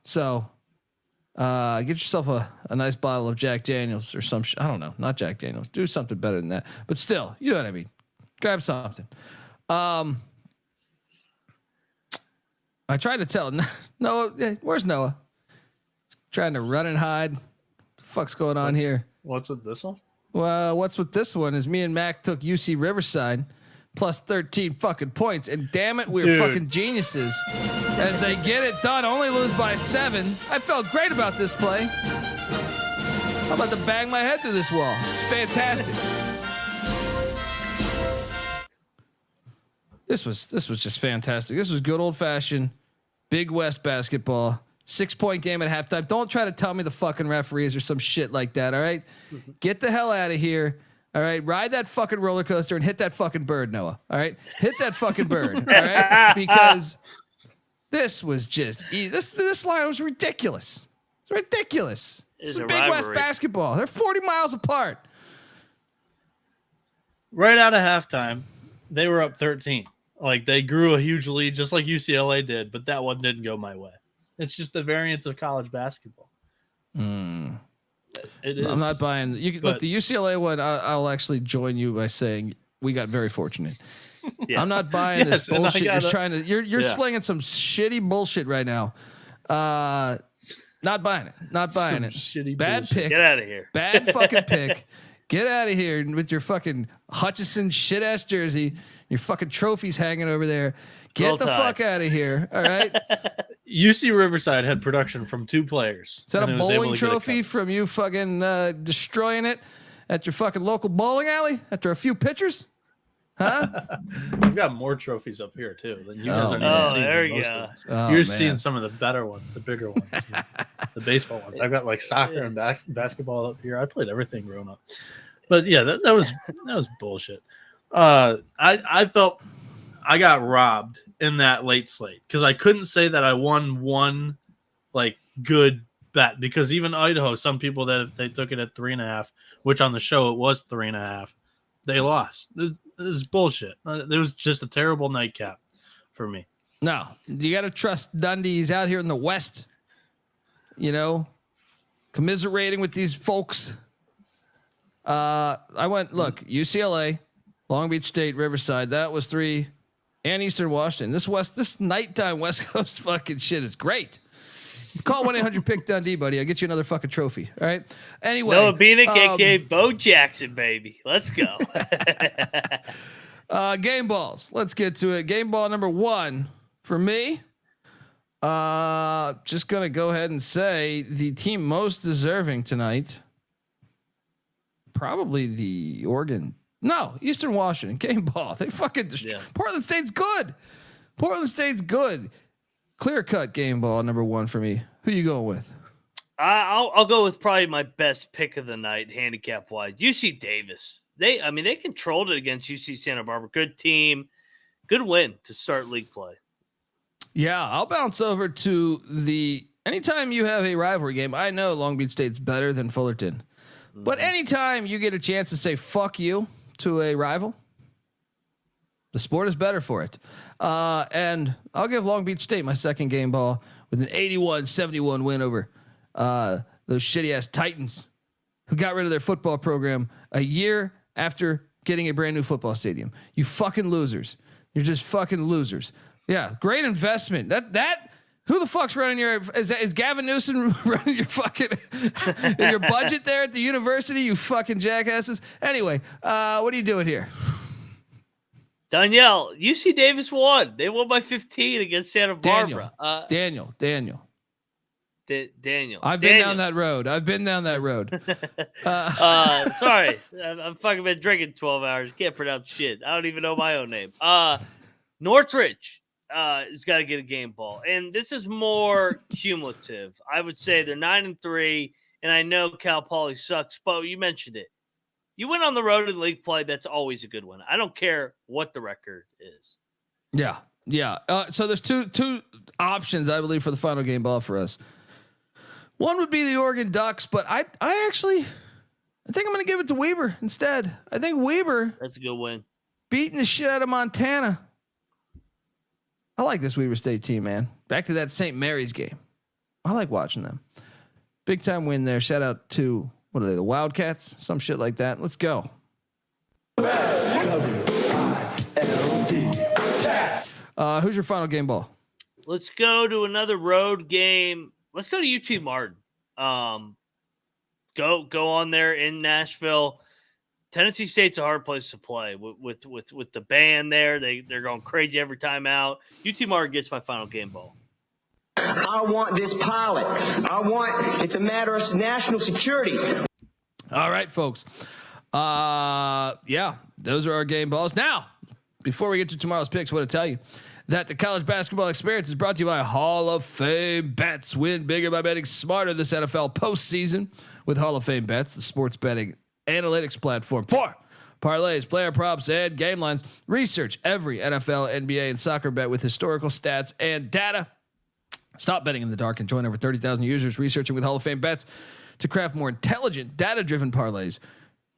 So get yourself a nice bottle of Jack Daniels or some. I don't know, not Jack Daniels. Do something better than that. But still, you know what I mean. Grab something. I tried to tell Noah. Where's Noah? Trying to run and hide. What the fuck's going on here? What's with this one? Well, what's with this one is me and Mac took UC Riverside plus 13 fucking points, and damn it, we're fucking geniuses. As they get it done, only lose by 7. I felt great about this play. I'm about to bang my head through this wall. It's fantastic. This was just fantastic. This was good old fashioned Big West basketball. 6-point game at halftime. Don't try to tell me the fucking referees or some shit like that. All right, get the hell out of here. All right, ride that fucking roller coaster and hit that fucking bird, Noah. All right, hit that fucking bird. All right, because this was just this line was ridiculous. It's ridiculous. This is Big West basketball. They're 40 miles apart. Right out of halftime, they were up 13. Like they grew a huge lead, just like UCLA did, but that one didn't go my way. It's just the variance of college basketball. It is. I'm not buying. Look, the UCLA one. I'll actually join you by saying we got very fortunate. Yeah. I'm not buying this bullshit. You're slinging some shitty bullshit right now. Not buying it. Not buying it. Shitty bad bullshit. pick. Get out of here. Bad fucking pick. Get out of here with your fucking Hutchison shit ass jersey. Your fucking trophies hanging over there. Get the fuck out of here. All right. UC Riverside had production from 2 players. Is that a bowling trophy from you fucking destroying it at your fucking local bowling alley after a few pitchers? Huh? I've got more trophies up here too than you guys are even seeing. There you go. You're seeing some of the better ones, the bigger ones, the baseball ones. I've got like soccer and basketball up here. I played everything growing up. But yeah, that was bullshit. I felt I got robbed in that late slate because I couldn't say that I won one like good bet because even Idaho, some people that they took it at 3.5, which on the show it was 3.5, they lost. This is bullshit. It was just a terrible nightcap for me. No, you got to trust Dundee. He's out here in the West, commiserating with these folks. I went, look, UCLA, Long Beach State, Riverside. That was 3. And Eastern Washington. This nighttime West Coast fucking shit is great. Call 1-800-PICK-DUNDEE, buddy. I'll get you another fucking trophy. All right. Anyway. Noah Bieniek, aka Bo Jackson, baby. Let's go. Game balls. Let's get to it. Game ball number 1 for me. Just gonna go ahead and say the team most deserving tonight. Probably the Eastern Washington game ball. They fucking Portland State's good. Portland State's good. Clear cut game ball number 1 for me. Who you going with? I'll go with probably my best pick of the night, handicap wise. UC Davis. They controlled it against UC Santa Barbara. Good team, good win to start league play. Yeah, I'll bounce over to anytime you have a rivalry game. I know Long Beach State's better than Fullerton, but anytime you get a chance to say fuck you to a rival, the sport is better for it. And I'll give Long Beach State my second game ball with an 81-71 win over those shitty ass Titans who got rid of their football program a year after getting a brand new football stadium. You fucking losers. You're just fucking losers. Yeah. Great investment. Who the fuck's running is Gavin Newsom running your fucking your budget there at the university? You fucking jackasses. Anyway, what are you doing here? Danielle, UC Davis won. They won by 15 against Santa Barbara. Daniel. I've been down that road. Sorry. I've fucking been drinking 12 hours. Can't pronounce shit. I don't even know my own name. Northridge has got to get a game ball. And this is more cumulative. I would say they're 9-3, and I know Cal Poly sucks, but you mentioned it. You went on the road in league play. That's always a good one. I don't care what the record is. Yeah. So there's two options, I believe, for the final game ball for us. One would be the Oregon Ducks, but I think I'm going to give it to Weber instead. I think Weber. That's a good win. Beating the shit out of Montana. I like this Weber State team, man. Back to that St. Mary's game. I like watching them. Big time win there. Shout out to, what are they, the Wildcats? Some shit like that. Let's go. Who's your final game ball? Let's go to another road game. Let's go to UT Martin. Go on there in Nashville. Tennessee State's a hard place to play with the band there. They're going crazy every time out. UT Martin gets my final game ball. I want this pilot. It's a matter of national security. All right, folks. Yeah, those are our game balls. Now, Before we get to tomorrow's picks, I want to tell you that the college basketball experience is brought to you by Hall of Fame Bets. Win bigger by betting smarter this NFL postseason with Hall of Fame Bets, the sports betting analytics platform for parlays, player props, and game lines. Research every NFL, NBA, and soccer bet with historical stats and data. Stop betting in the dark and join over 30,000 users researching with Hall of Fame Bets to craft more intelligent, data-driven parlays.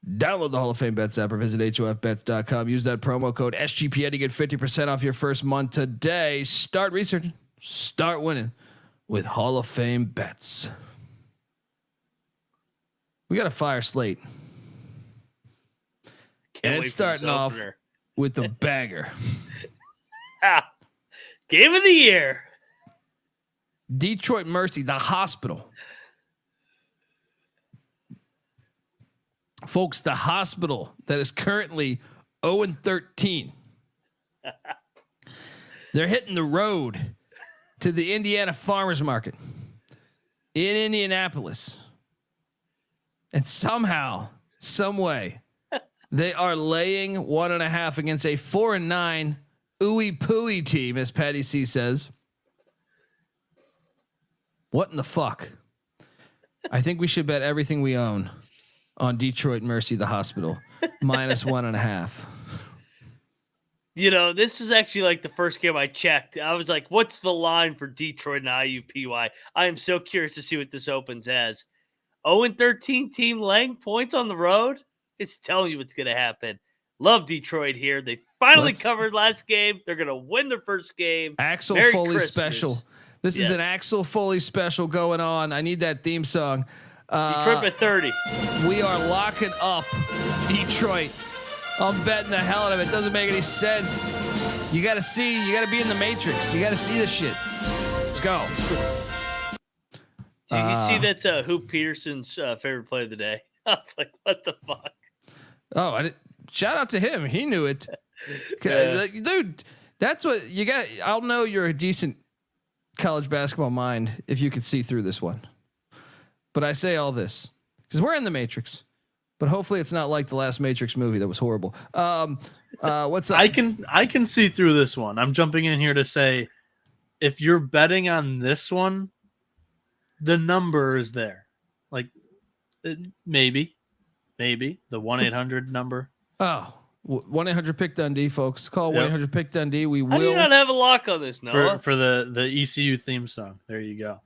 Download the Hall of Fame Bets app or visit hofbets.com. Use that promo code SGPN to get 50% off your first month today. Start researching, start winning with Hall of Fame Bets. We got a fire slate. And it's starting off with the banger. Game of the year. Detroit Mercy, the hospital. Folks, the hospital that is currently 0-13. They're hitting the road to the Indiana Farmers Market in Indianapolis. And somehow, some way, they are laying 1.5 against a 4-9 IUPUI team, as Patty C says. What in the fuck? I think we should bet everything we own on Detroit Mercy, the hospital, -1.5. You know, this is actually like the first game I checked. I was like, what's the line for Detroit and IUPUI? I am so curious to see what this opens as. 0-13 team laying points on the road? It's telling you what's going to happen. Love Detroit here. They finally covered last game. They're going to win their first game. Axel Merry Foley Christmas. special. This is an Axel Foley special going on. I need that theme song. Detroit by 30. We are locking up Detroit. I'm betting the hell out of it. Doesn't make any sense. You got to see. You got to be in the Matrix. You got to see this shit. Let's go. Did you see that's Hoop Peterson's favorite play of the day? I was like, what the fuck? Oh, shout out to him. He knew it. Dude, that's what you got. I'll know you're a decent college basketball mind if you could see through this one. But I say all this because we're in the Matrix, but hopefully it's not like the last Matrix movie that was horrible. What's up? I can see through this one. I'm jumping in here to say, if you're betting on this one, the number is there. Like maybe the 1-800 number. Oh, 1-800-PICK-DUNDEE, folks. Call 1-800-PICK-DUNDEE. We will. How do you not have a lock on this, Noah? For the ECU theme song. There you go.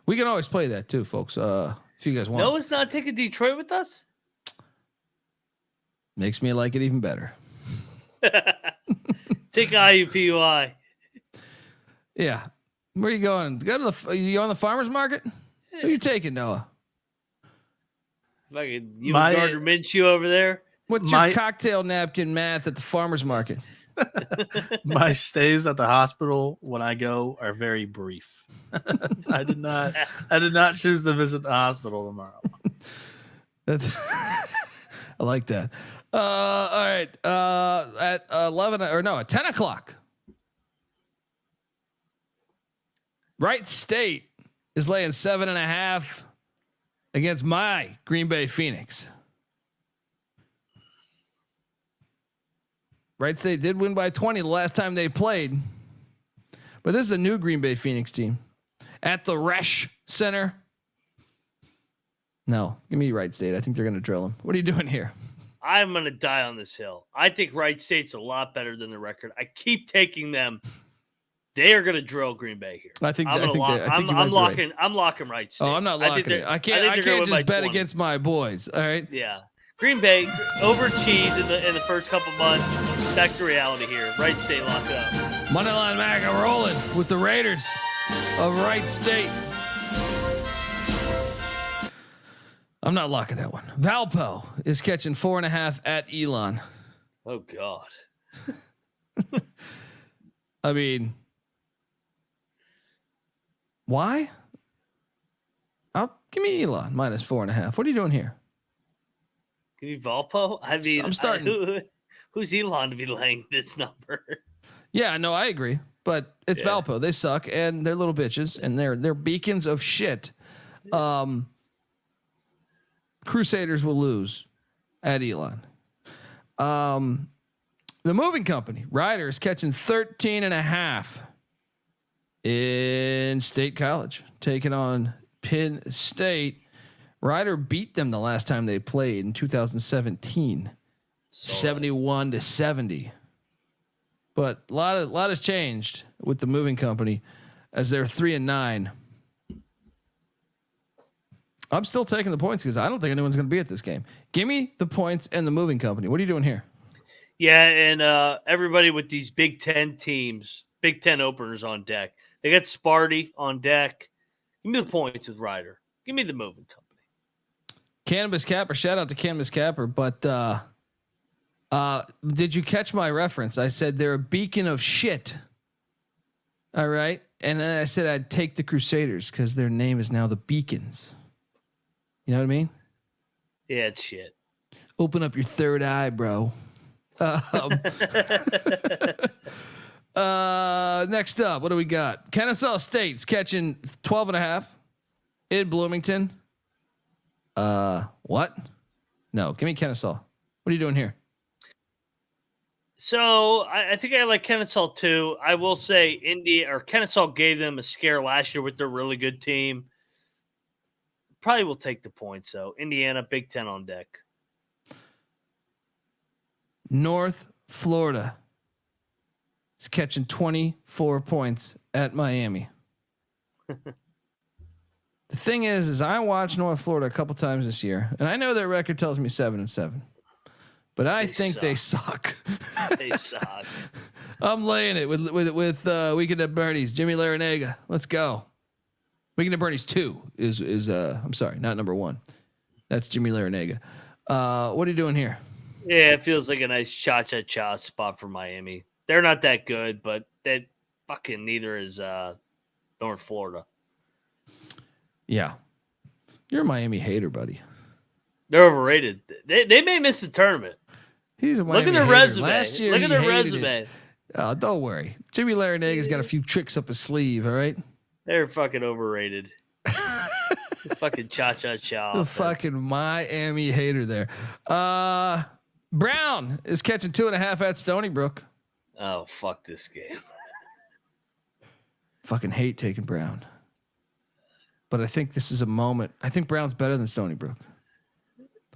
We can always play that too, folks. If you guys want. Noah's not taking Detroit with us? Makes me like it even better. Take IUPUI. Yeah. Where are you going? Go to you on the farmer's market? Who are you taking, Noah? Fucking you and Gardner Minshew over there. What's your cocktail napkin math at the farmer's market? My stays at the hospital when I go are very brief. I did not choose to visit the hospital tomorrow. That's I like that. All right. At 10 o'clock. Wright State is laying 7.5 against my Green Bay Phoenix. Wright State did win by 20 the last time they played, but this is a new Green Bay Phoenix team at the Resch Center. No, give me Wright State. I think they're going to drill them. What are you doing here? I'm going to die on this hill. I think Wright State's a lot better than the record. I keep taking them. They are going to drill Green Bay here. I'm locking Wright State. Oh, I'm not locking it. I can't just bet against my boys. All right. Yeah. Green Bay overachieved in the first couple months. Back to reality here. Wright State lock it up. Moneyline Mac rolling with the Raiders of Wright State. I'm not locking that one. Valpo is catching 4.5 at Elon. Oh God. I mean, why? Give me Elon -4.5. What are you doing here? Give me Valpo. I mean, I'm starting. Who's Elon to be laying this number? Yeah, no, I agree, but it's Valpo. They suck, and they're little bitches, and they're beacons of shit. Crusaders will lose at Elon. The moving company, Ryder, is catching 13.5 in State College, taking on Penn State. Ryder beat them the last time they played in 2017, 71-70. But a lot has changed with the moving company as they're 3-9. I'm still taking the points because I don't think anyone's going to be at this game. Give me the points and the moving company. What are you doing here? Yeah, and everybody with these Big Ten teams, Big Ten openers on deck. They got Sparty on deck. Give me the points with Ryder. Give me the moving company. Cannabis Capper, shout out to Cannabis Capper. But did you catch my reference? I said they're a beacon of shit. All right, and then I said I'd take the Crusaders because their name is now the Beacons. You know what I mean? Yeah, it's shit. Open up your third eye, bro. Next up, what do we got? Kennesaw State's catching 12.5 in Bloomington. What? No, give me Kennesaw. What are you doing here? So I think I like Kennesaw too. I will say Kennesaw gave them a scare last year with their really good team. Probably will take the points though. Indiana, Big Ten on deck. North Florida is catching 24 points at Miami. The thing is I watched North Florida a couple times this year, and I know their record tells me 7-7, but I think they suck. They suck. I'm laying it with Weekend at Bernie's. Jimmy Larinaga. Let's go. Weekend at Bernie's 2 is I'm sorry, not number 1. That's Jimmy Larinaga. What are you doing here? Yeah, it feels like a nice cha-cha-cha spot for Miami. They're not that good, but that fucking neither is North Florida. Yeah. You're a Miami hater, buddy. They're overrated. They may miss the tournament. He's a Miami Look at their hater. resume. Last year, Look at their hated resume. it. Oh, don't worry. Jimmy Larinaga's got a few tricks up his sleeve, all right? They're fucking overrated. Fucking cha-cha-cha. The fucking Miami hater there. Brown is catching 2.5 at Stony Brook. Oh, fuck this game. Fucking hate taking Brown. But I think this is a moment. I think Brown's better than Stony Brook.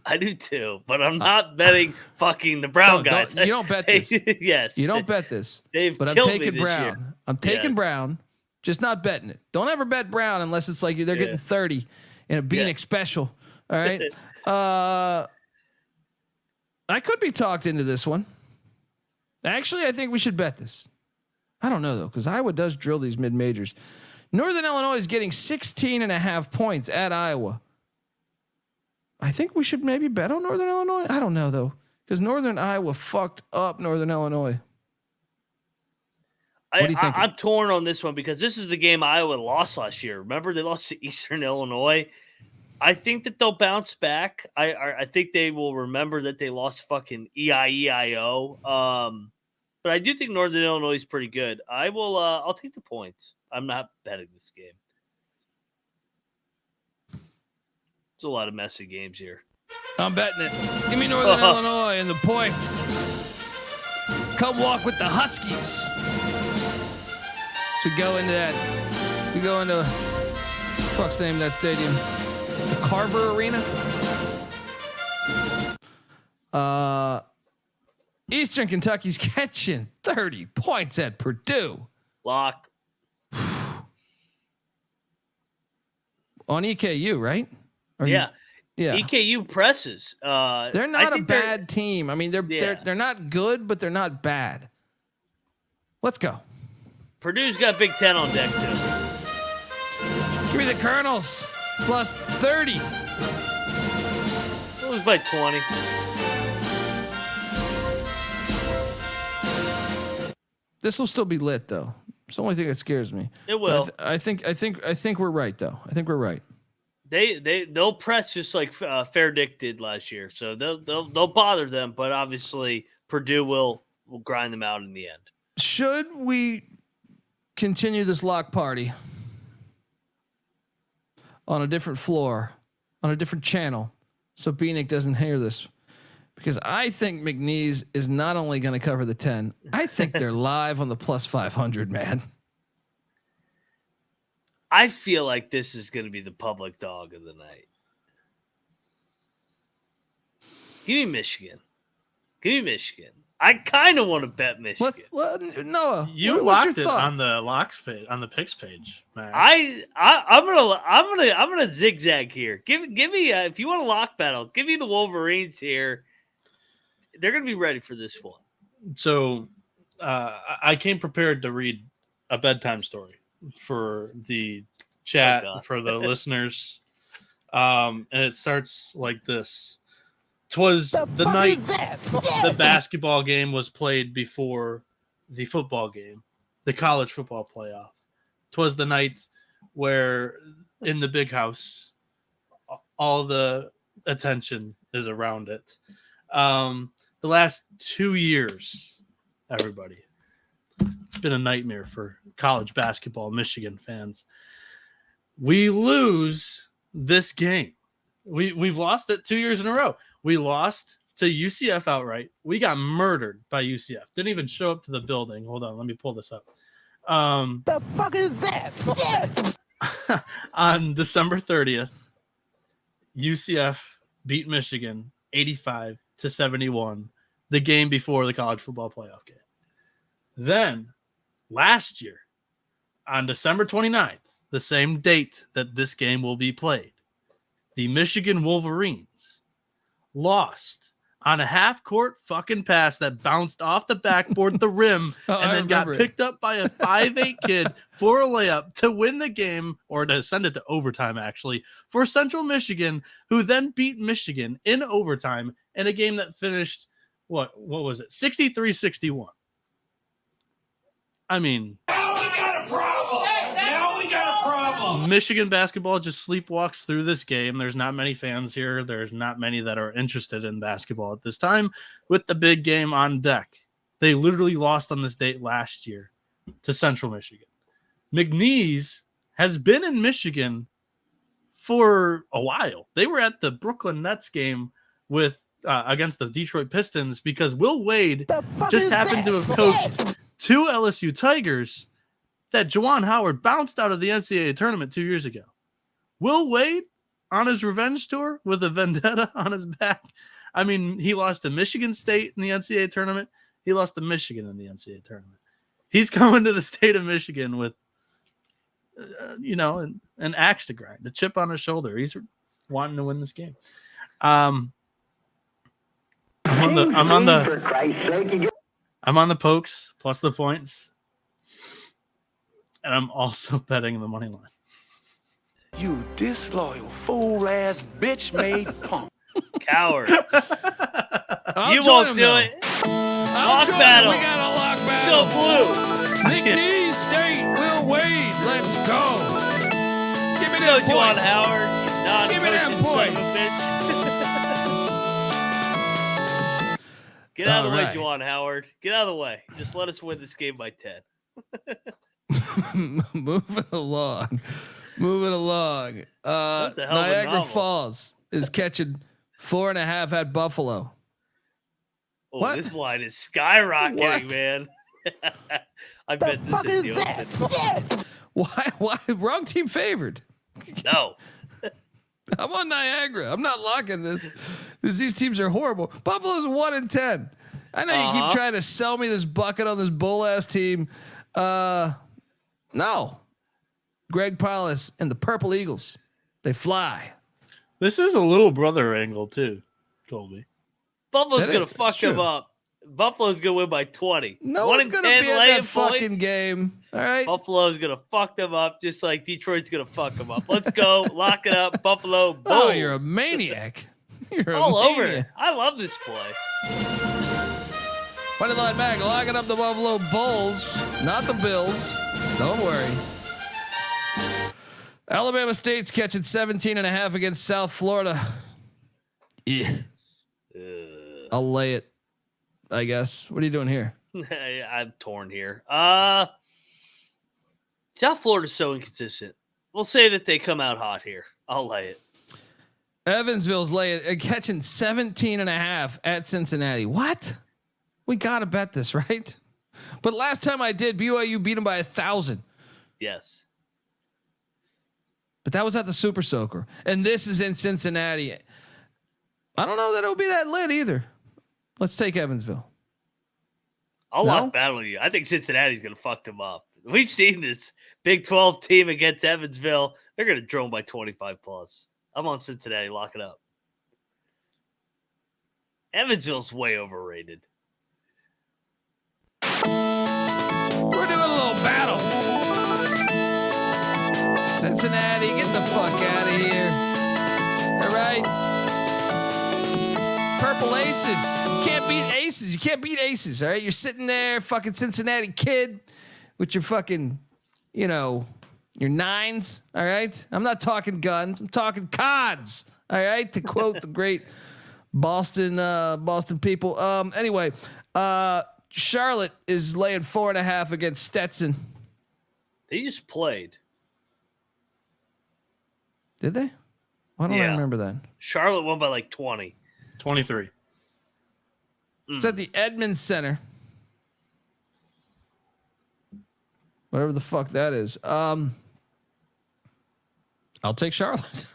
I do too, but I'm not betting fucking the Brown guys. You don't bet this. Yes. You don't bet this. But I'm taking Brown. Year. I'm taking Brown, just not betting it. Don't ever bet Brown unless it's like they're getting 30 in a Bieniek special. All right. I could be talked into this one. Actually, I think we should bet this. I don't know though, because Iowa does drill these mid majors. Northern Illinois is getting 16.5 points at Iowa. I think we should maybe bet on Northern Illinois. I don't know though, because Northern Iowa fucked up Northern Illinois. What do you think? I'm torn on this one because this is the game Iowa lost last year. Remember, they lost to Eastern Illinois. I think that they'll bounce back. I think they will remember that they lost fucking EIEIO. But I do think Northern Illinois is pretty good. I'll take the points. I'm not betting this game. There's a lot of messy games here. I'm betting it. Give me Northern Illinois and the points. Come walk with the Huskies. So we go into that. We go into fuck's the name of that stadium. The Carver Arena. Eastern Kentucky's catching 30 points at Purdue. Lock. On EKU, right? Yeah. EKU presses. They're not a bad team. I mean, they're not good, but they're not bad. Let's go. Purdue's got Big Ten on deck too. Give me the Colonels plus 30. Lose by 20. This will still be lit though. It's the only thing that scares me. It will. I think we're right though. I think we're right. They'll press just like Fair Dick did last year, so they'll bother them, but obviously Purdue will grind them out in the end. Should we continue this lock party on a different floor, on a different channel, so Bieniek doesn't hear this? because I think McNeese is not only going to cover the 10. I think they're live on the plus 500, man. I feel like this is going to be the public dog of the night. Give me Michigan. I kind of want to bet Michigan. Noah, You locked it on the locks page, on the picks page, man. I'm gonna zigzag here. Give me if you want a lock battle, give me the Wolverines here. They're gonna be ready for this one. So I came prepared to read a bedtime story for the chat for the listeners, and it starts like this. 'Twas the night the basketball game was played before the football game, the college football playoff. 'Twas the night where in the big house, all the attention is around it. The last 2 years, everybody, it's been a nightmare for college basketball Michigan fans. We lose this game. We've lost it 2 years in a row. We lost to UCF outright. We got murdered by UCF. Didn't even show up to the building. Hold on, let me pull this up. The fuck is that? On December 30th, UCF beat Michigan 85-71, the game before the college football playoff game. Then, last year, on December 29th, the same date that this game will be played, the Michigan Wolverines lost on a half-court fucking pass that bounced off the backboard, the rim, and then got picked up by a 5'8" kid for a layup to win the game, or to send it to overtime, actually, for Central Michigan, who then beat Michigan in overtime in a game that finished, what was it, 63-61. I mean... Michigan basketball just sleepwalks through this game. There's not many fans here. There's not many that are interested in basketball at this time with the big game on deck. They literally lost on this date last year to Central Michigan. McNeese has been in Michigan for a while. They were at the Brooklyn Nets game with against the Detroit Pistons because Will Wade just happened to have coached two LSU Tigers that Juwan Howard bounced out of the NCAA tournament 2 years ago. Will Wade on his revenge tour with a vendetta on his back. I mean, he lost to Michigan State in the NCAA tournament. He lost to Michigan in the NCAA tournament. He's coming to the state of Michigan with, an axe to grind, a chip on his shoulder. He's wanting to win this game. I'm on the pokes plus the points. And I'm also betting the money line. You disloyal fool-ass bitch-made punk. Coward. You won't do it. Lock battle. We got a lock battle. Go blue. McNeese State, Will Wade. Let's go. Give me Go them Juwan points. Howard. Give me them points. Get out of the way, All right. Juwan Howard. Get out of the way. Just let us win this game by 10. Moving along. What the hell of a Niagara novel? Falls is catching 4.5 at Buffalo. Oh, What? this line is skyrocketing, What? man. I bet this is the open. Why? Wrong team favored. No. I'm on Niagara. I'm not locking this. These teams are horrible. Buffalo's 1-10. I know you keep trying to sell me this bucket on this bull ass team. No. Greg Paulus and the Purple Eagles. They fly. This is a little brother angle too, Colby. Buffalo's That going is- to fuck it's true. them up. Buffalo's going to win by 20. No 1 one's in gonna 10 be at laying that fucking points. game. All right. Buffalo's going to fuck them up just like Detroit's going to fuck them up. Let's go. Lock it up. Buffalo. Bulls. Oh, you're a maniac. You're all a over it. maniac. I love this play. Money line back, locking up the Buffalo Bulls, not the Bills. Don't worry. Alabama State's catching 17.5 against South Florida. Yeah. I'll lay it, I guess. What are you doing here? I'm torn here. South Florida's so inconsistent. We'll say that they come out hot here. I'll lay it. Evansville's catching 17.5 at Cincinnati. What? We got to bet this, right? But last time I did, BYU beat them by 1,000. Yes. But that was at the Super Soaker. And this is in Cincinnati. I don't know that it'll be that lit either. Let's take Evansville. I'll lock battle you. I think Cincinnati's going to fuck them up. We've seen this Big 12 team against Evansville. They're going to drone by 25 plus. I'm on Cincinnati. Lock it up. Evansville's way overrated. We're doing a little battle. Cincinnati, get the fuck out of here. All right. Purple aces. You can't beat aces. You can't beat aces. All right. You're sitting there, fucking Cincinnati kid, with your fucking, your nines. All right. I'm not talking guns. I'm talking cods. All right. To quote the great Boston people. Anyway, Charlotte is laying 4.5 against Stetson. They just played. Did they? Why don't I remember that? Charlotte won by like 20. 23. It's at the Edmunds Center. Whatever the fuck that is. I'll take Charlotte.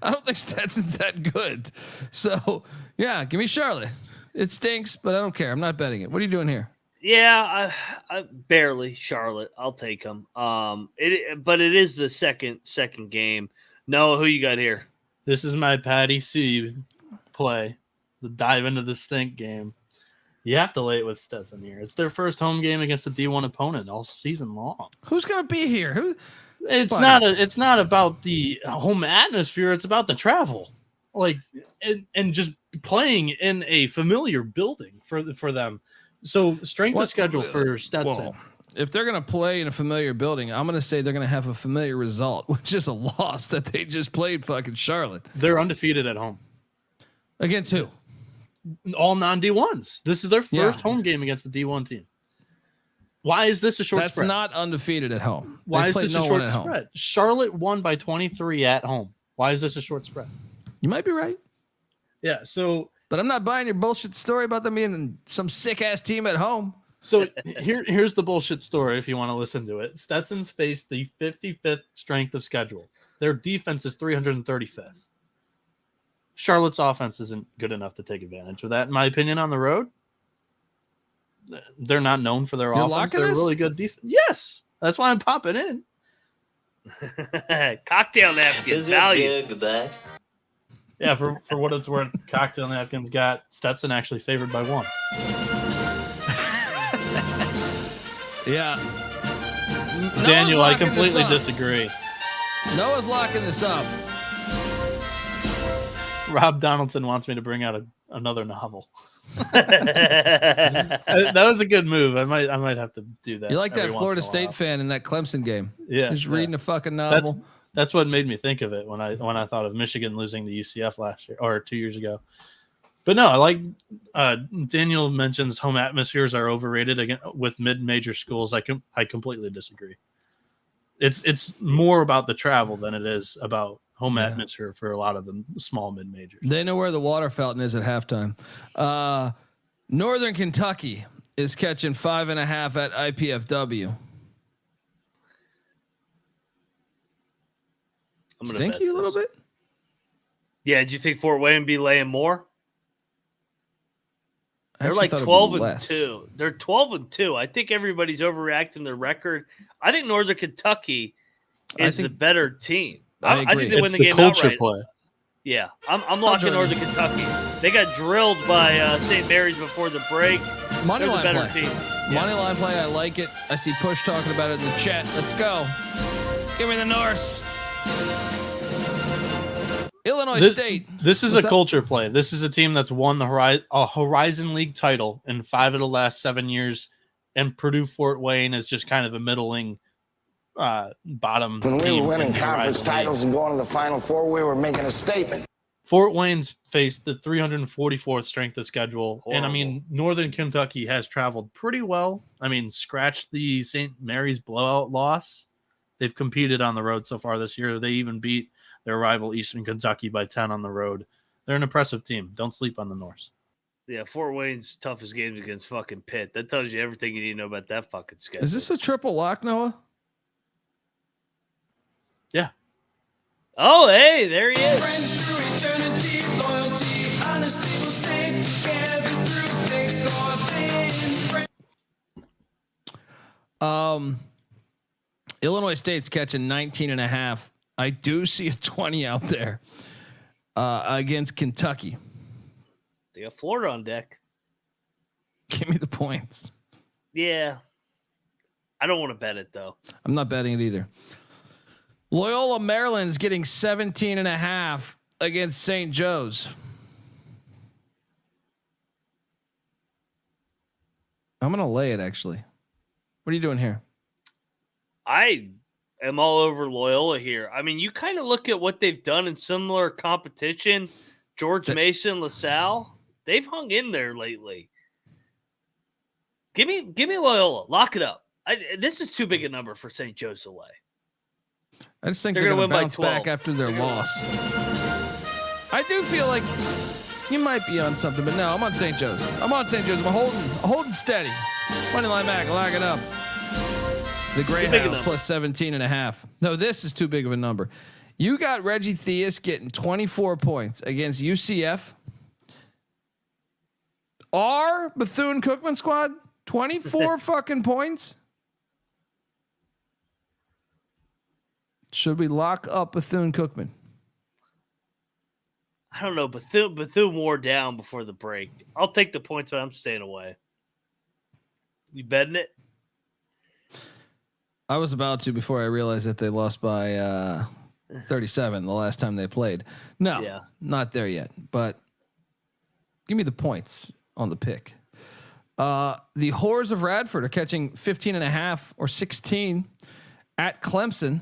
I don't think Stetson's that good. So, yeah, give me Charlotte. It stinks, but I don't care. I'm not betting it. What are you doing here? Yeah, I barely Charlotte. I'll take them. But it is the second game. Noah, who you got here? This is my Patty C play. The dive into the stink game. You have to lay it with Stetson here. It's their first home game against a D1 opponent all season long. Who's gonna be here? It's not about the home atmosphere. It's about the travel, and just playing in a familiar building for them. So strength of schedule for Stetson. Well, if they're going to play in a familiar building, I'm going to say they're going to have a familiar result, which is a loss that they just played fucking Charlotte. They're undefeated at home. Against who? All non-D1s. This is their first home game against the D1 team. Why is this a short spread? That's not undefeated at home. Why is this a short spread? Charlotte won by 23 at home. Why is this a short spread? You might be right. Yeah, but I'm not buying your bullshit story about them being some sick-ass team at home. So here's the bullshit story if you want to listen to it. Stetson's faced the 55th strength of schedule. Their defense is 335th. Charlotte's offense isn't good enough to take advantage of that, in my opinion, on the road. They're not known for their offense. They're really good defense. Yes, that's why I'm popping in. Cocktail napkins value. that? Yeah, for what it's worth, cocktail napkins got Stetson actually favored by 1. Yeah. Daniel, I completely disagree. Noah's locking this up. Rob Donaldson wants me to bring out another novel. That was a good move. I might have to do that. You like that Florida State fan in that Clemson game? Yeah, just reading a fucking novel. That's what made me think of it when I thought of Michigan losing to UCF last year or 2 years ago. But no, I like Daniel mentions home atmospheres are overrated again with mid-major schools. I completely disagree. It's more about the travel than it is about home atmosphere for a lot of the small mid-majors. They know where the water fountain is at halftime. Northern Kentucky is catching 5.5 at IPFW. Stinky a little bit. Yeah, did you think Fort Wayne be laying more? They're like 12-2. They're 12-2. I think everybody's overreacting their record. I think Northern Kentucky is the better team. I think they win the game outright. Play. Yeah, I'm locking Northern Kentucky. They got drilled by St. Mary's before the break. Money line better play. Team. Money line play. I like it. I see Push talking about it in the chat. Let's go. Give me the Norse. Illinois State. This is a culture play. This is a team that's won the Horizon League title in 5 of the last 7 years, and Purdue Fort Wayne is just kind of a middling bottom. When we were winning conference titles and going to the Final Four, we were making a statement. Fort Wayne's faced the 344th strength of schedule. Horrible. And I mean, Northern Kentucky has traveled pretty well. I mean, scratch the St. Mary's blowout loss. They've competed on the road so far this year. They even beat their rival Eastern Kentucky by 10 on the road. They're an impressive team. Don't sleep on the Norse. Yeah, Fort Wayne's toughest games against fucking Pitt. That tells you everything you need to know about that fucking schedule. Is this a triple lock, Noah? Yeah. Oh, hey, there he is. Illinois State's catching 19.5. I do see a 20 out there against Kentucky. They got Florida on deck. Give me the points. Yeah. I don't want to bet it, though. I'm not betting it either. Loyola Maryland's getting 17.5 against St. Joe's. I'm going to lay it, actually. What are you doing here? I am all over Loyola here. I mean, you kind of look at what they've done in similar competition. George Mason, LaSalle, they've hung in there lately. Give me Loyola. Lock it up. This is too big a number for St. Joe's to lay. I just think they're going to bounce back after their loss. I do feel like you might be on something, but no, I'm on St. Joe's. I'm holding steady. Money line back, lock it up. The Greyhounds plus 17.5. No, this is too big of a number. You got Reggie Theus getting 24 points against UCF. Our Bethune-Cookman squad, 24 fucking points. Should we lock up Bethune-Cookman? I don't know. Bethune wore down before the break. I'll take the points, but I'm staying away. You betting it? I was about to before I realized that they lost by 37 the last time they played. No, not there yet. But give me the points on the pick. The Whores of Radford are catching 15.5 or 16 at Clemson.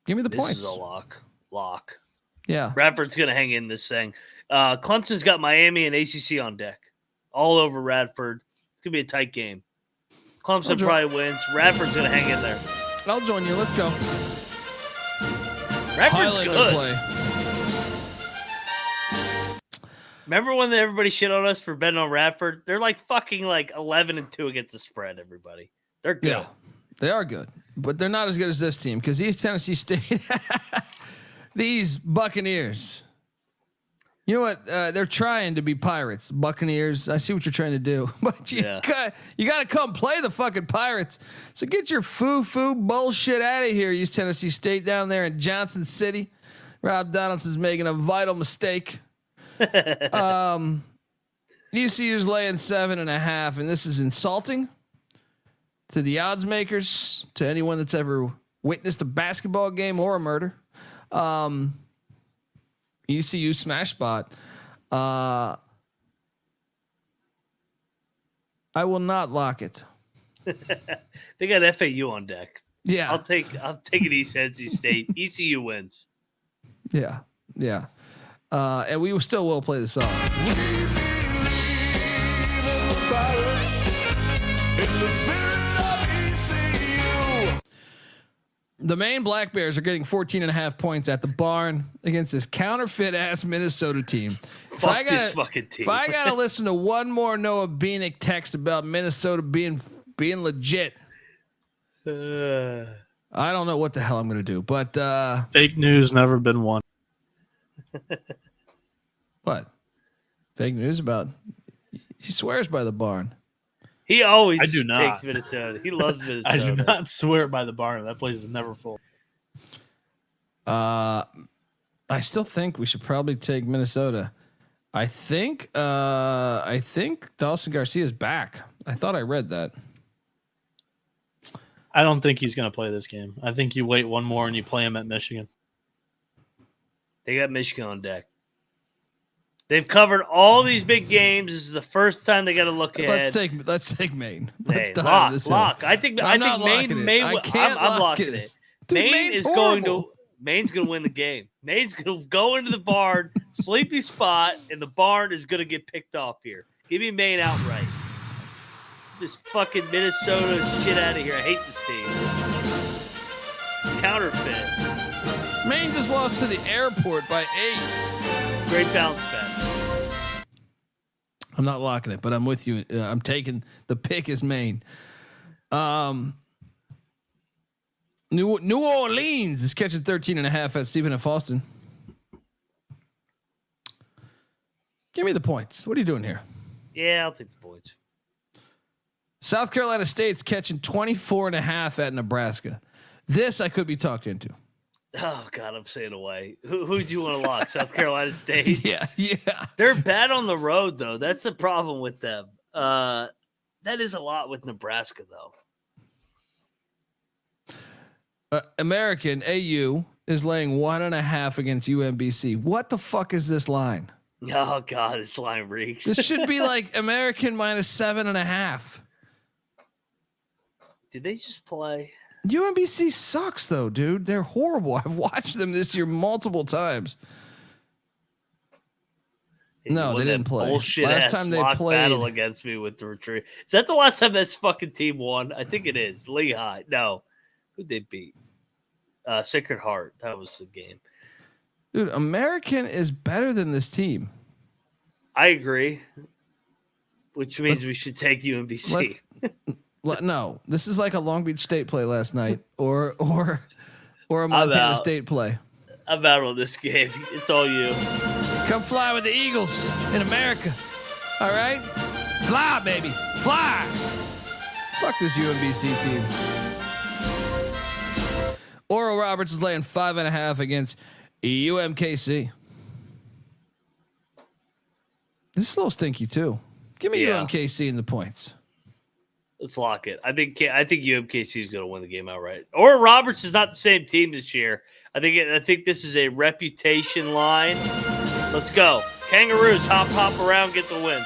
Give me the points. This is a lock. Yeah. Radford's going to hang in this thing. Clemson's got Miami and ACC on deck. All over Radford. It's going to be a tight game. Clemson probably wins. Radford's going to hang in there. I'll join you. Let's go. Radford's good. Play. Remember when everybody shit on us for betting on Radford? They're like fucking like 11-2 against the spread, everybody. They're good. Yeah, they are good. But they're not as good as this team because East Tennessee State, these Buccaneers, you know what? They're trying to be Pirates, Buccaneers. I see what you're trying to do, but you got to come play the fucking Pirates. So get your foo bullshit out of here, East Tennessee State down there in Johnson City. Rob Donaldson's making a vital mistake. ECU's laying 7.5, and this is insulting to the odds makers, to anyone that's ever witnessed a basketball game or a murder. ECU smash spot. I will not lock it. They got FAU on deck. Yeah, I'll take it. East Tennessee State. ECU wins. Yeah. And we still will play the song. The Maine Black Bears are getting 14.5 points at the barn against this counterfeit ass Minnesota team. If I gotta listen to one more Noah Bieniek text about Minnesota being legit, I don't know what the hell I'm gonna do. But fake news, never been won. What? Fake news about? He swears by the barn. He always takes Minnesota. He loves Minnesota. I do not swear by the barn. That place is never full. I still think we should probably take Minnesota. I think Dawson Garcia is back. I thought I read that. I don't think he's going to play this game. I think you wait one more and you play him at Michigan. They got Michigan on deck. They've covered all these big games. This is the first time they got to look ahead. Let's take Maine. Let's lock. I think Maine. I'm locking it. Dude, Maine's horrible. Maine's going to win the game. Maine's going to go into the barn, sleepy spot, and the barn is going to get picked off here. Give me Maine outright. This fucking Minnesota shit out of here. I hate this team. Counterfeit. Maine just lost to the airport by 8. Great bounce back. I'm not locking it, but I'm with you. I'm taking the pick is Maine. New Orleans is catching 13.5 at Stephen F. Austin. Give me the points. What are you doing here? Yeah, I'll take the points. South Carolina State's catching 24.5 at Nebraska. This I could be talked into. Oh God, I'm staying away. Who do you want to lock? South Carolina State. Yeah. They're bad on the road though. That's the problem with them. That is a lot with Nebraska though. American AU is laying 1.5 against UMBC. What the fuck is this line? Oh God, this line reeks. This should be like American minus 7.5. Did they just play? UMBC sucks though, dude. They're horrible. I've watched them this year multiple times. No, they didn't play. Bullshit last ass time they lock played battle against me with the retreat. Is that the last time this fucking team won? I think it is. Lehigh. No, who they beat? Sacred Heart. That was the game. Dude, American is better than this team. I agree. Which means we should take UMBC. No, this is like a Long Beach State play last night, or a Montana State play. I'm out on this game. It's all you. Come fly with the Eagles in America. All right, fly, baby, fly. Fuck this UMBC team. Oral Roberts is laying 5.5 against UMKC. This is a little stinky too. Give me UMKC in the points. Let's lock it. I think UMKC is going to win the game outright. Oral Roberts is not the same team this year. I think this is a reputation line. Let's go. Kangaroos hop around, get the win.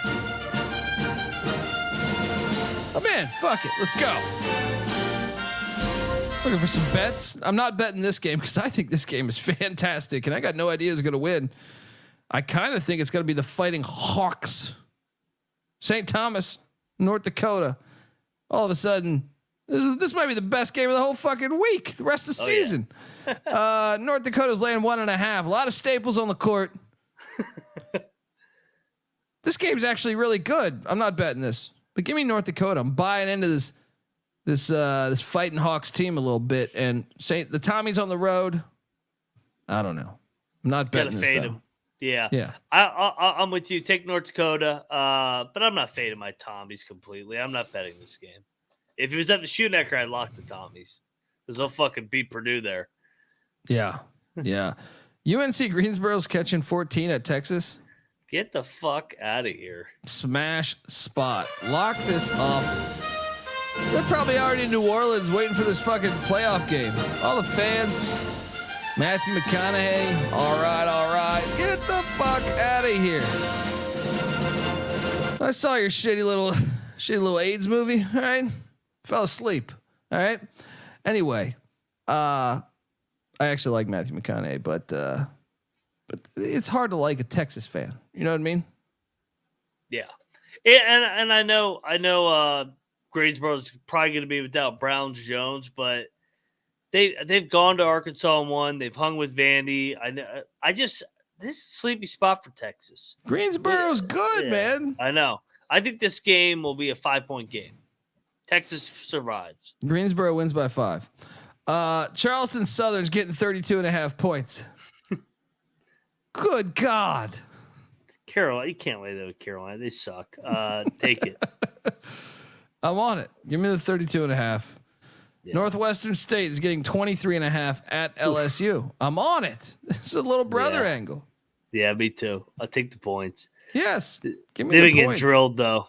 Oh man, fuck it. Let's go. Looking for some bets. I'm not betting this game because I think this game is fantastic and I got no idea who's going to win. I kind of think it's going to be the Fighting Hawks. St. Thomas, North Dakota. All of a sudden, this might be the best game of the whole fucking week. The rest of the season. Yeah. North Dakota's laying 1.5. A lot of staples on the court. This game's actually really good. I'm not betting this, but give me North Dakota. I'm buying into this Fighting Hawks team a little bit. And the Tommies on the road. I don't know. I'm not betting this though. Yeah. I'm with you. Take North Dakota, but I'm not fading my Tommies completely. I'm not betting this game. If it was at the Shoemaker, I'd lock the Tommies because they'll fucking beat Purdue there. Yeah. UNC Greensboro's catching 14 at Texas. Get the fuck out of here. Smash spot. Lock this up. They're probably already in New Orleans waiting for this fucking playoff game. All the fans. Matthew McConaughey. All right. Get the fuck out of here. I saw your shitty little AIDS movie. All right. Fell asleep. All right. Anyway, I actually like Matthew McConaughey, but it's hard to like a Texas fan. You know what I mean? Yeah. And I know Greensboro's probably going to be without Browns Jones, but they've gone to Arkansas and won. They've hung with Vandy. This is a sleepy spot for Texas. Greensboro's good, man. I know. I think this game will be a 5-point game. Texas survives. Greensboro wins by 5. Charleston Southern's getting 32.5 points. Good God. Carolina, you can't lay that with Carolina. They suck. Take it. I'm on it. Give me the 32.5. Yeah. Northwestern State is getting 23.5 at LSU. Oof. I'm on it. This is a little brother angle. Yeah, me too. I'll take the points. Yes. Give me they the didn't points. Get drilled though.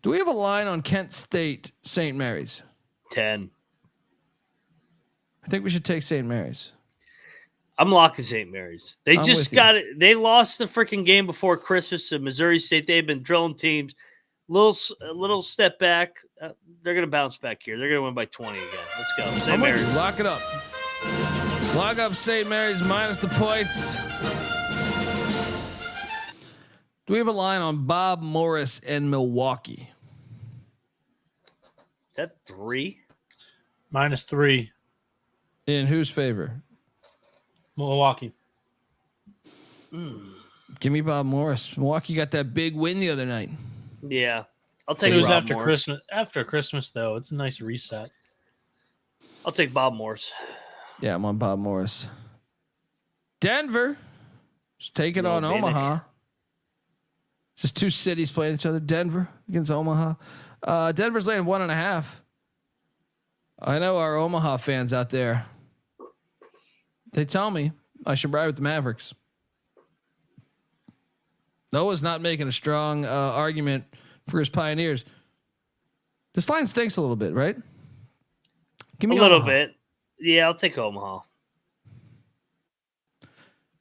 Do we have a line on Kent State, St. Mary's? 10. I think we should take St. Mary's. I'm locking St. Mary's. They just got it. They lost the freaking game before Christmas to Missouri State. They've been drilling teams. A little step back. They're going to bounce back here. They're going to win by 20 again. Let's go. St. Mary's. Lock it up. Lock up St. Mary's minus the points. Do we have a line on Bob Morris and Milwaukee? Is that 3? -3. In whose favor? Milwaukee. Give me Bob Morris. Milwaukee got that big win the other night. Yeah. I'll take It was Bob after Morris. Christmas. After Christmas, though, it's a nice reset. I'll take Bob Morris. Yeah, I'm on Bob Morris. Denver. Just take it on Bieniek. Omaha. Just two cities playing each other. Denver against Omaha. Denver's laying 1.5. I know our Omaha fans out there. They tell me I should ride with the Mavericks. Noah's not making a strong argument for his Pioneers. This line stinks a little bit, right? Give me a little Omaha. bit. Yeah, I'll take Omaha.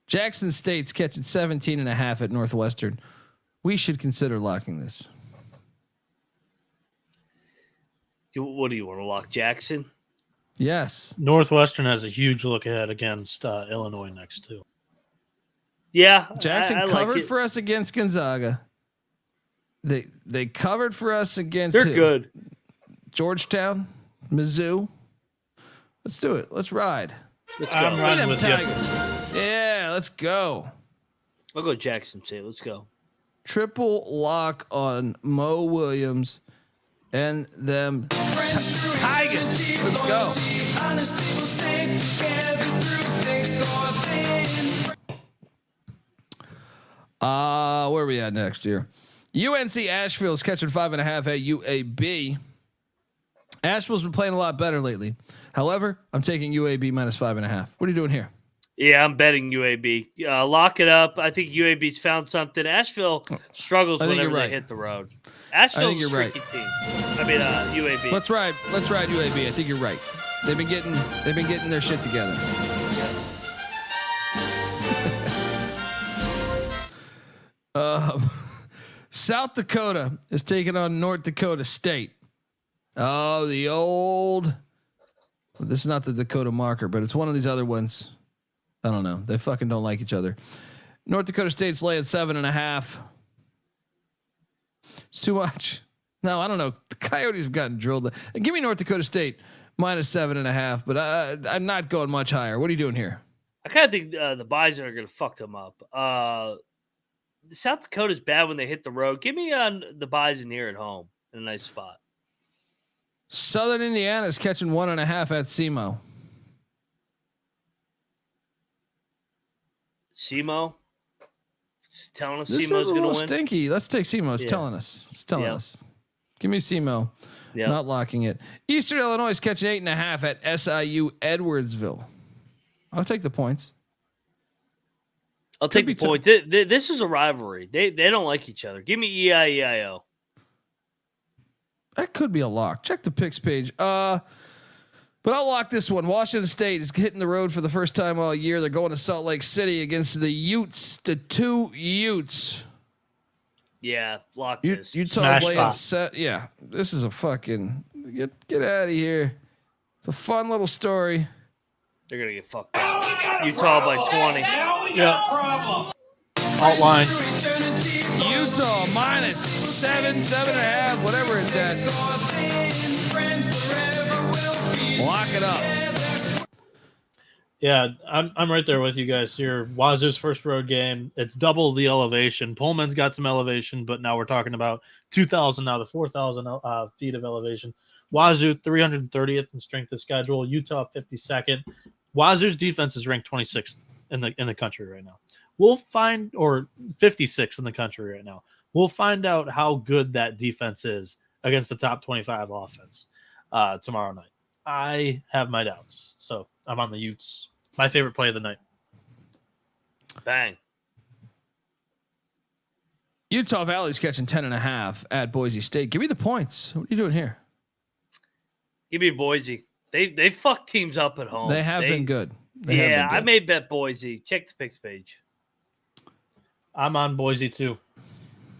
Jackson State's catching 17.5 at Northwestern. We should consider locking this. What do you want to lock, Jackson? Yes. Northwestern has a huge look ahead against Illinois next, too. Yeah, Jackson I covered like for us against Gonzaga. They covered for us against. They're good. Georgetown, Mizzou. Let's do it. Let's ride. Let's go. I'm riding with Tigers. you. Yeah, let's go. I'll go Jackson State. Let's go. Triple lock on Mo Williams and them Tigers. Let's go. Where are we at next here? UNC Asheville is catching 5.5 at UAB. Asheville's been playing a lot better lately. However, I'm taking UAB minus 5.5. What are you doing here? Yeah, I'm betting UAB. Lock it up. I think UAB's found something. Asheville struggles whenever they hit the road. Asheville's a tricky team. I mean, UAB. Let's ride UAB. I think you're right. They've been getting their shit together. South Dakota is taking on North Dakota State. Oh, the old. This is not the Dakota marker, but it's one of these other ones. I don't know. They fucking don't like each other. North Dakota State's laying 7.5. It's too much. No, I don't know. The Coyotes have gotten drilled. Give me North Dakota State minus 7.5, but I'm not going much higher. What are you doing here? I kind of think the Bison are going to fuck them up. South Dakota's bad when they hit the road. Give me on the Bison here at home in a nice spot. Southern Indiana is catching 1.5 at SEMO. SEMO? It's telling us This SEMO's is a going to little win. stinky. Let's take SEMO. It's telling us. It's telling us. Give me SEMO. Yeah. Not locking it. Eastern Illinois is catching 8.5 at SIU Edwardsville. I'll take the points. I'll take the point. This is a rivalry. They don't like each other. Give me EIEIO. That could be a lock. Check the picks page. But I'll lock this one. Washington State is hitting the road for the first time all year. They're going to Salt Lake City against the Utes, the two Utes. Yeah, lock this. Utah's laying set. Yeah, this is a fucking get out of here. It's a fun little story. They're gonna get fucked up. Utah by 20. Yeah. Outline. Utah minus 7.5, whatever it's at. Lock it up. Yeah, I'm right there with you guys here. Wazoo's first road game. It's double the elevation. Pullman's got some elevation, but now we're talking about 2,000 now to 4,000 feet of elevation. Wazoo 330th in strength of schedule. Utah 52nd. Wazoo's defense is ranked 26th in the country right now. We'll find, or 56th in the country right now. We'll find out how good that defense is against the top 25 offense tomorrow night. I have my doubts, so I'm on the Utes. My favorite play of the night. Bang. Utah Valley's catching 10.5 at Boise State. Give me the points. What are you doing here? Give me Boise. They fuck teams up at home. They have been good. I may bet Boise. Check the picks page. I'm on Boise too.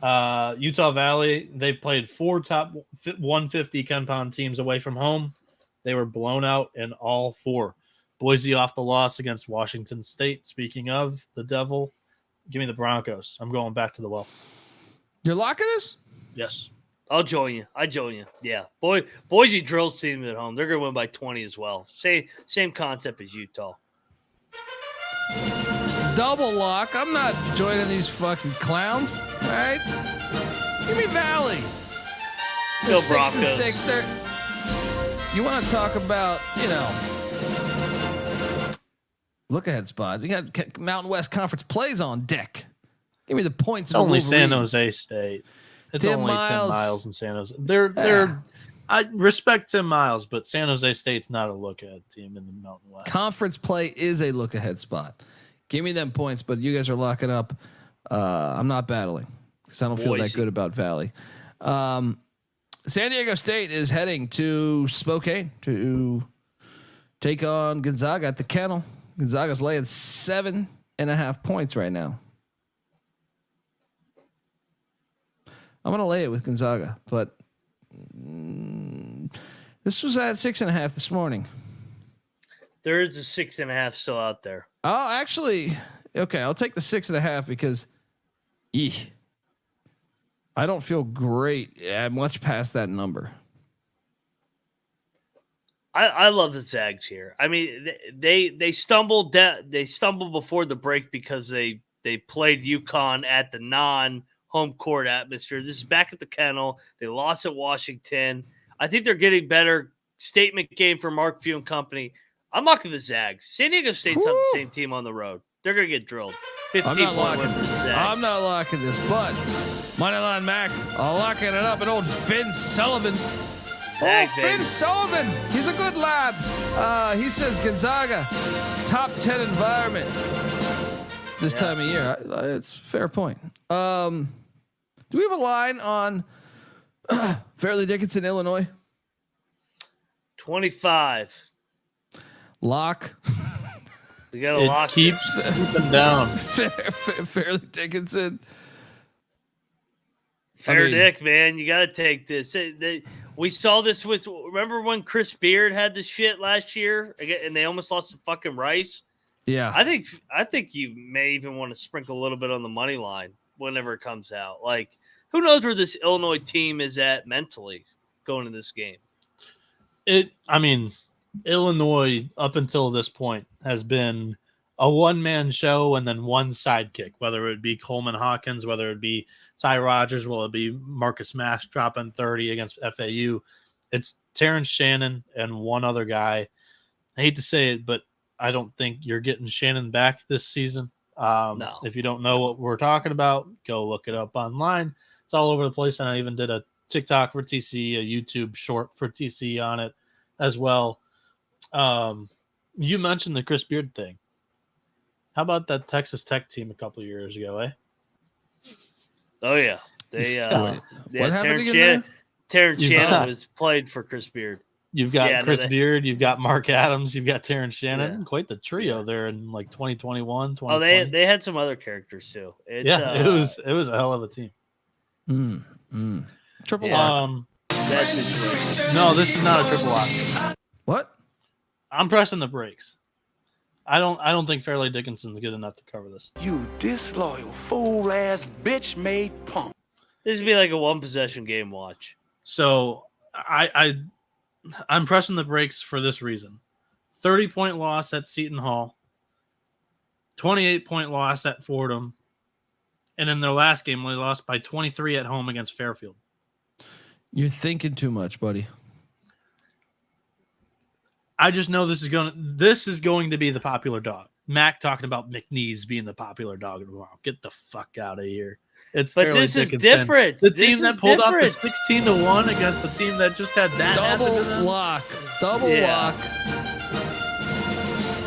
Utah Valley, they played 4 top 150 compound teams away from home. They were blown out in all 4. Boise off the loss against Washington State. Speaking of the devil, give me the Broncos. I'm going back to the well. You're locking this? Yes. I'll join you. Yeah. Boise drills team at home. They're going to win by 20 as well. Same concept as Utah. Double lock. I'm not joining these fucking clowns. All right. Give me Valley. They're 6-6. You want to talk about, look ahead spot. You got Mountain West Conference plays on deck. Give me the points. It's only San Jose State. It's only 10 miles in San Jose. I respect Tim Miles, but San Jose State's not a look ahead team in the Mountain West. Conference play is a look ahead spot. Give me them points, but you guys are locking up. I'm not battling because I don't feel that good about Valley. San Diego State is heading to Spokane to take on Gonzaga at the Kennel. Gonzaga's laying 7.5 points right now. I'm going to lay it with Gonzaga, but this was at 6.5 this morning. There is a 6.5 still out there. Oh, actually, okay. I'll take the 6.5 because I don't feel great. I'm much past that number. I love the Zags here. I mean, they stumbled before the break because they played UConn at the non-home court atmosphere. This is back at the Kennel. They lost at Washington. I think they're getting better. Statement game for Mark Few and company. I'm locking the Zags. San Diego State's not the same team on the road. They're going to get drilled. 15-point win for the Zags. I'm not locking this, but Moneyline Mac, locking it up. And old Finn Sullivan. Finn Sullivan. He's a good lad. He says Gonzaga, top 10 environment this time of year. It's a fair point. Do we have a line on Fairleigh Dickinson, Illinois? 25. Lock. We got to lock. Keeps them down. Fairleigh Dickinson. Dick, man, you got to take this. We saw this with. Remember when Chris Beard had this shit last year, and they almost lost to fucking Rice? Yeah, I think you may even want to sprinkle a little bit on the money line whenever it comes out. Like, who knows where this Illinois team is at mentally going into this game? Illinois up until this point has been a one-man show and then one sidekick, whether it be Coleman Hawkins, whether it be Ty Rogers, will it be Marcus Mask dropping 30 against FAU. It's Terrence Shannon and one other guy. I hate to say it, but I don't think you're getting Shannon back this season. No. If you don't know what we're talking about, go look it up online. It's all over the place. And I even did a TikTok for TC, a YouTube short for TC on it as well. You mentioned the Chris Beard thing. How about that Texas Tech team a couple of years ago, eh? Oh yeah, they what happened again? Terrence Shannon was played for Chris Beard. You've got Chris Beard, you've got Mark Adams, you've got Terrence Shannon. Yeah. Quite the trio there in like 2021, 2020. Oh, they had some other characters too. It was a hell of a team. Triple lock. No, this is not a triple lock. What? I'm pressing the brakes. I don't think Fairleigh Dickinson's good enough to cover this. You disloyal fool ass bitch made punk. This would be like a one possession game watch. So I'm pressing the brakes for this reason. 30-point loss at Seton Hall, 28-point loss at Fordham, and in their last game they lost by 23 at home against Fairfield. You're thinking too much, buddy. I just know this is going to be the popular dog. Mac talking about McNeese being the popular dog tomorrow. Get the fuck out of here. But this is different. The team that pulled off the 16-1 against the team that just had that double lock. Double lock.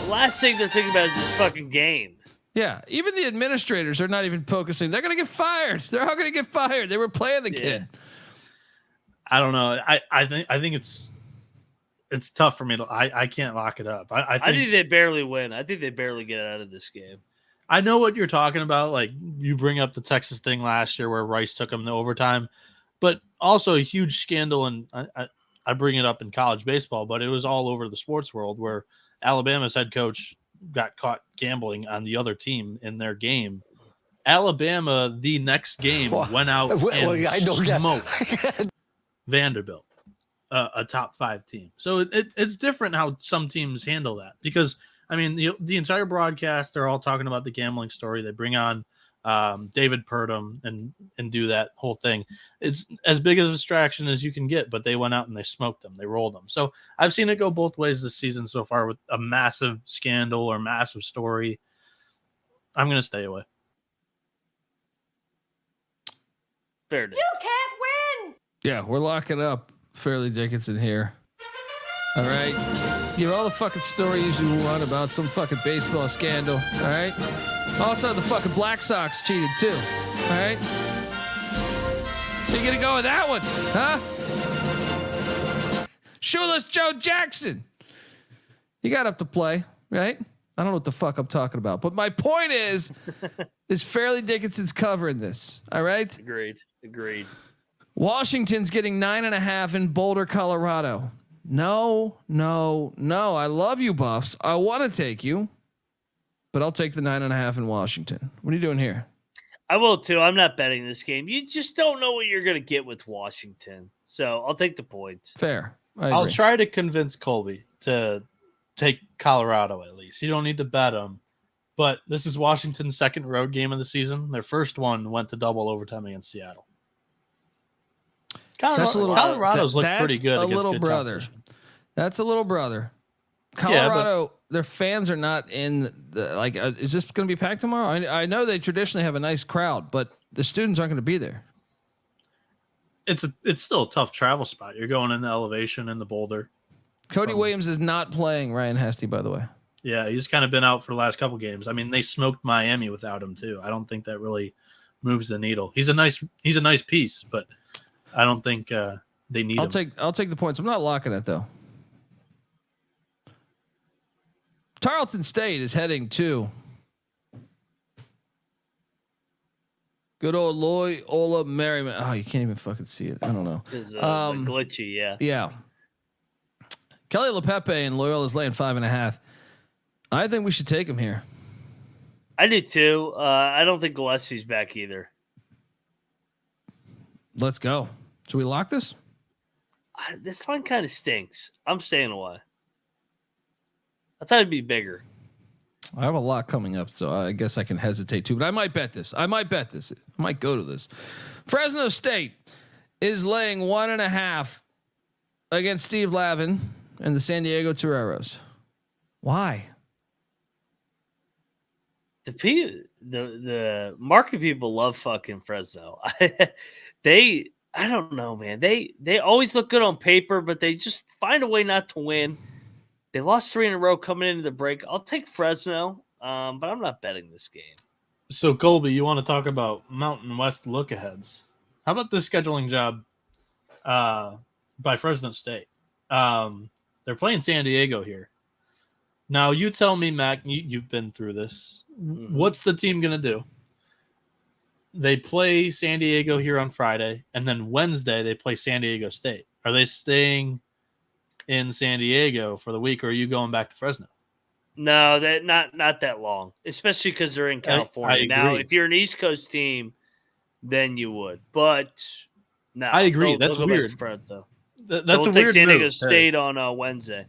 The last thing they're thinking about is this fucking game. Yeah, even the administrators are not even focusing. They're going to get fired. They're all going to get fired. They were playing the kid. I don't know. I think it's tough for me to. I can't lock it up. I think they barely win. I think they barely get out of this game. I know what you're talking about. Like, you bring up the Texas thing last year where Rice took them to overtime, but also a huge scandal. And I bring it up in college baseball, but it was all over the sports world where Alabama's head coach got caught gambling on the other team in their game. Alabama, the next game, went out and smoked Vanderbilt, a top 5 team. So it's different how some teams handle that because, I mean, the entire broadcast, they're all talking about the gambling story. They bring on David Purdom and do that whole thing. It's as big of a distraction as you can get, but they went out and they smoked them. They rolled them. So I've seen it go both ways this season so far with a massive scandal or massive story. I'm going to stay away. Fair enough. You can't win. Yeah, we're locking up Fairleigh Dickinson here. All right. Give all the fucking stories you want about some fucking baseball scandal. All right. Also, the fucking Black Sox cheated too. All right. You gonna go with that one, huh? Shoeless Joe Jackson. He got up to play, right? I don't know what the fuck I'm talking about, but my point is Fairleigh Dickinson's covering this. All right. Agreed. Washington's getting 9.5 in Boulder, Colorado. No. I love you, Buffs. I want to take you, but I'll take the 9.5 in Washington. What are you doing here? I will too. I'm not betting this game. You just don't know what you're going to get with Washington. So I'll take the points. Fair. I'll try to convince Colby to take Colorado at least. You don't need to bet them, but this is Washington's second road game of the season. Their first one went to double overtime against Seattle. Colorado's looked pretty good. A little brother. That's a little brother. Colorado, their fans are not in the is this going to be packed tomorrow? I know they traditionally have a nice crowd, but the students aren't going to be there. It's still a tough travel spot. You're going in the elevation in the Boulder. Cody Williams is not playing Ryan Hesty, by the way. Yeah, he's kind of been out for the last couple games. I mean, they smoked Miami without him too. I don't think that really moves the needle. He's a nice piece, but I don't think they need him. I'll take the points. I'm not locking it though. Charleston State is heading to good old Loyola Marymount. Oh, you can't even fucking see it. I don't know. Glitchy, yeah. Yeah. Kelly LePepe and Loyola's laying 5.5. I think we should take him here. I do too. I don't think Gillespie's back either. Let's go. Should we lock this? This line kind of stinks. I'm staying away. I thought it'd be bigger. I have a lot coming up, so I guess I can hesitate too. But I might bet this. I might go to this. Fresno State is laying 1.5 against Steve Lavin and the San Diego Toreros. Why? The market people love fucking Fresno. I don't know, man. They always look good on paper, but they just find a way not to win. They lost 3 in a row coming into the break. I'll take Fresno, but I'm not betting this game. So, Colby, you want to talk about Mountain West look-aheads. How about this scheduling job by Fresno State? They're playing San Diego here. Now, you tell me, Mac, you've been through this. Mm-hmm. What's the team going to do? They play San Diego here on Friday, and then Wednesday they play San Diego State. Are they staying in San Diego for the week, or are you going back to Fresno? No, that not that long, especially because they're in California. Now, if you're an East Coast team, then you would. But no, I agree. That's weird. That's a weird San Diego move. State on Wednesday.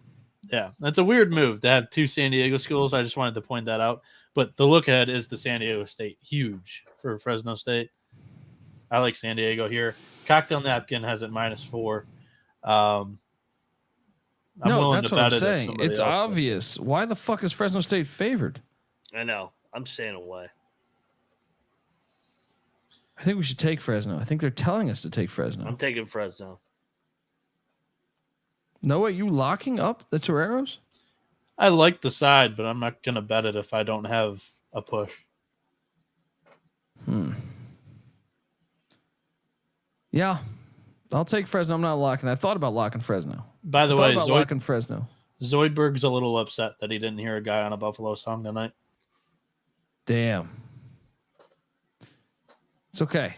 Yeah, that's a weird move to have 2 San Diego schools. I just wanted to point that out. But the look ahead is the San Diego State. Huge for Fresno State. I like San Diego here. Cocktail Napkin has it -4. No, that's what I'm saying. It's obvious. Why the fuck is Fresno State favored? I know. I'm staying away. I think we should take Fresno. I think they're telling us to take Fresno. I'm taking Fresno. Noah, you locking up the Toreros? I like the side, but I'm not going to bet it if I don't have a push. Yeah. I'll take Fresno. I'm not locking. I thought about locking Fresno. By the way, locking Fresno. Zoidberg's a little upset that he didn't hear a guy on a Buffalo song tonight. Damn. It's okay.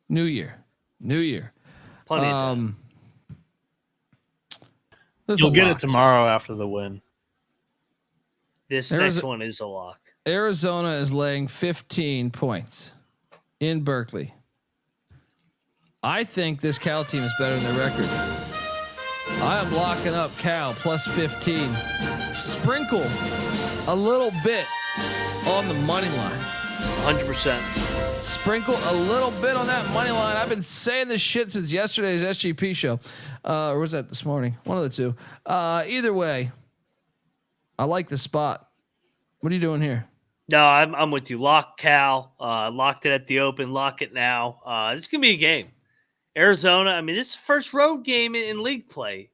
New year. Plenty of time. You'll get it tomorrow after the win. This next one is a lock. Arizona is laying 15 points in Berkeley. I think this Cal team is better than their record. I am locking up Cal plus 15. Sprinkle a little bit on the money line. 100%. Sprinkle a little bit on that money line. I've been saying this shit since yesterday's SGP show. Or was that this morning? One of the two. Either way, I like the spot. What are you doing here? No, I'm with you. Lock Cal. Locked it at the open. Lock it now. It's going to be a game. Arizona, I mean, this is the first road game in league play.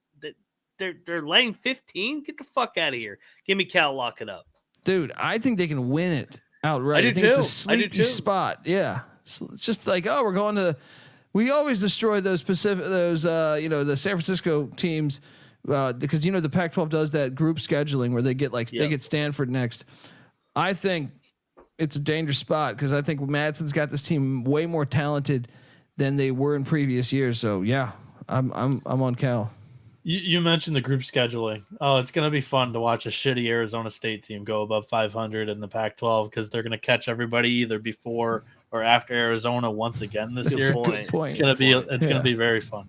They're laying 15. Get the fuck out of here. Give me Cal. Lock it up. Dude, I think they can win it outright. I think it's a sleepy spot. Yeah. It's just like, we're going to we always destroy those the San Francisco teams because the Pac-12 does that group scheduling where they get they get Stanford next. I think it's a dangerous spot because I think Madsen's got this team way more talented than they were in previous years. So yeah, I'm on Cal. You mentioned the group scheduling. Oh, it's going to be fun to watch a shitty Arizona State team go above 500 in the Pac-12 because they're going to catch everybody either before or after Arizona once again this year. Good point. It's going to be very fun.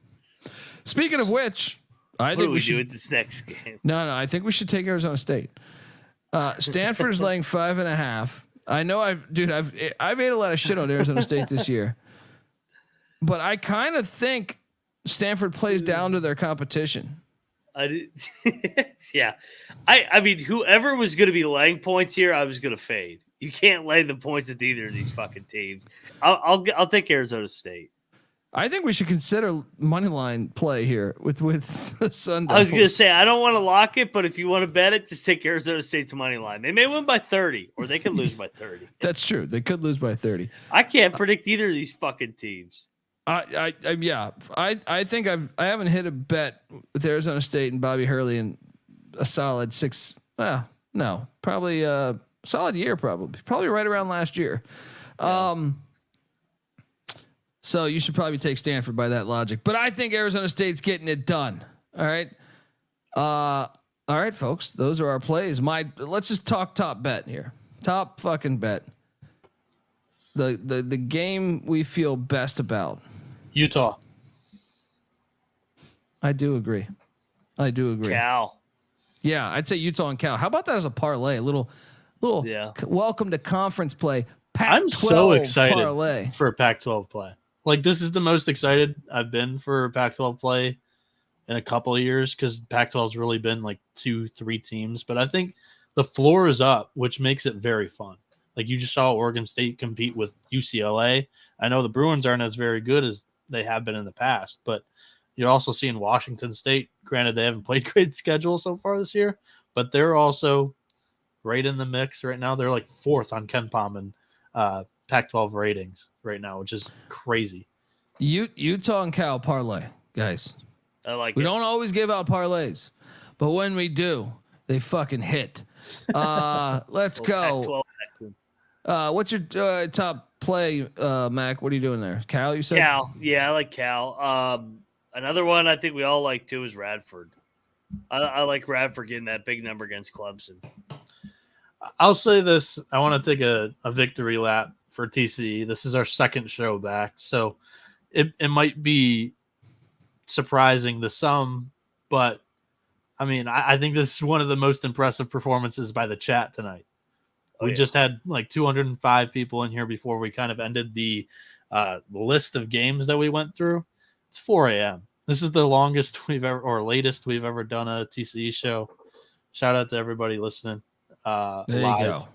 Speaking of which, I think we should do with this next game. No, I think we should take Arizona State. Stanford is laying 5.5. I know I've ate a lot of shit on Arizona State this year, but I kind of think Stanford plays down to their competition. Yeah. I mean, whoever was going to be laying points here, I was going to fade. You can't lay the points at either of these fucking teams. I'll take Arizona State. I think we should consider money line play here with the Sun Devils. I was going to say, I don't want to lock it, but if you want to bet it, just take Arizona State to money line. They may win by 30 or they could lose by 30. That's true. They could lose by 30. I can't predict either of these fucking teams. I think I haven't hit a bet with Arizona State and Bobby Hurley in a solid 6. No, probably a solid year, probably right around last year. Yeah. So you should probably take Stanford by that logic, but I think Arizona State's getting it done. All right. All right, folks, those are our plays. Let's just talk top bet here. Top fucking bet. The game we feel best about. Utah. I do agree. Cal. Yeah, I'd say Utah and Cal. How about that as a parlay? A little welcome to conference play. I'm so excited parlay. For a Pac-12 play. Like, this is the most excited I've been for Pac-12 play in a couple of years because Pac-12's really been like 2-3 teams. But I think the floor is up, which makes it very fun. Like, you just saw Oregon State compete with UCLA. I know the Bruins aren't as very good as they have been in the past, but you're also seeing Washington State. Granted, they haven't played great schedule so far this year, but they're also right in the mix right now. They're like 4th on KenPom and Pac-12 ratings right now, which is crazy. Utah and Cal parlay, guys. I like we don't always give out parlays, but when we do, they fucking hit. Let's go. What's your top play, Mac? What are you doing there? Cal, you said? Cal. Yeah, I like Cal. Another one I think we all like too is Radford. I like Radford getting that big number against Clemson. I'll say this. I want to take a victory lap for TCE. This is our second show back, so it might be surprising to some, but I mean, I think this is one of the most impressive performances by the chat tonight. We just had like 205 people in here before we kind of ended the list of games that we went through. It's 4 a.m. This is the longest latest we've ever done a TCE show. Shout out to everybody listening. There live. you go.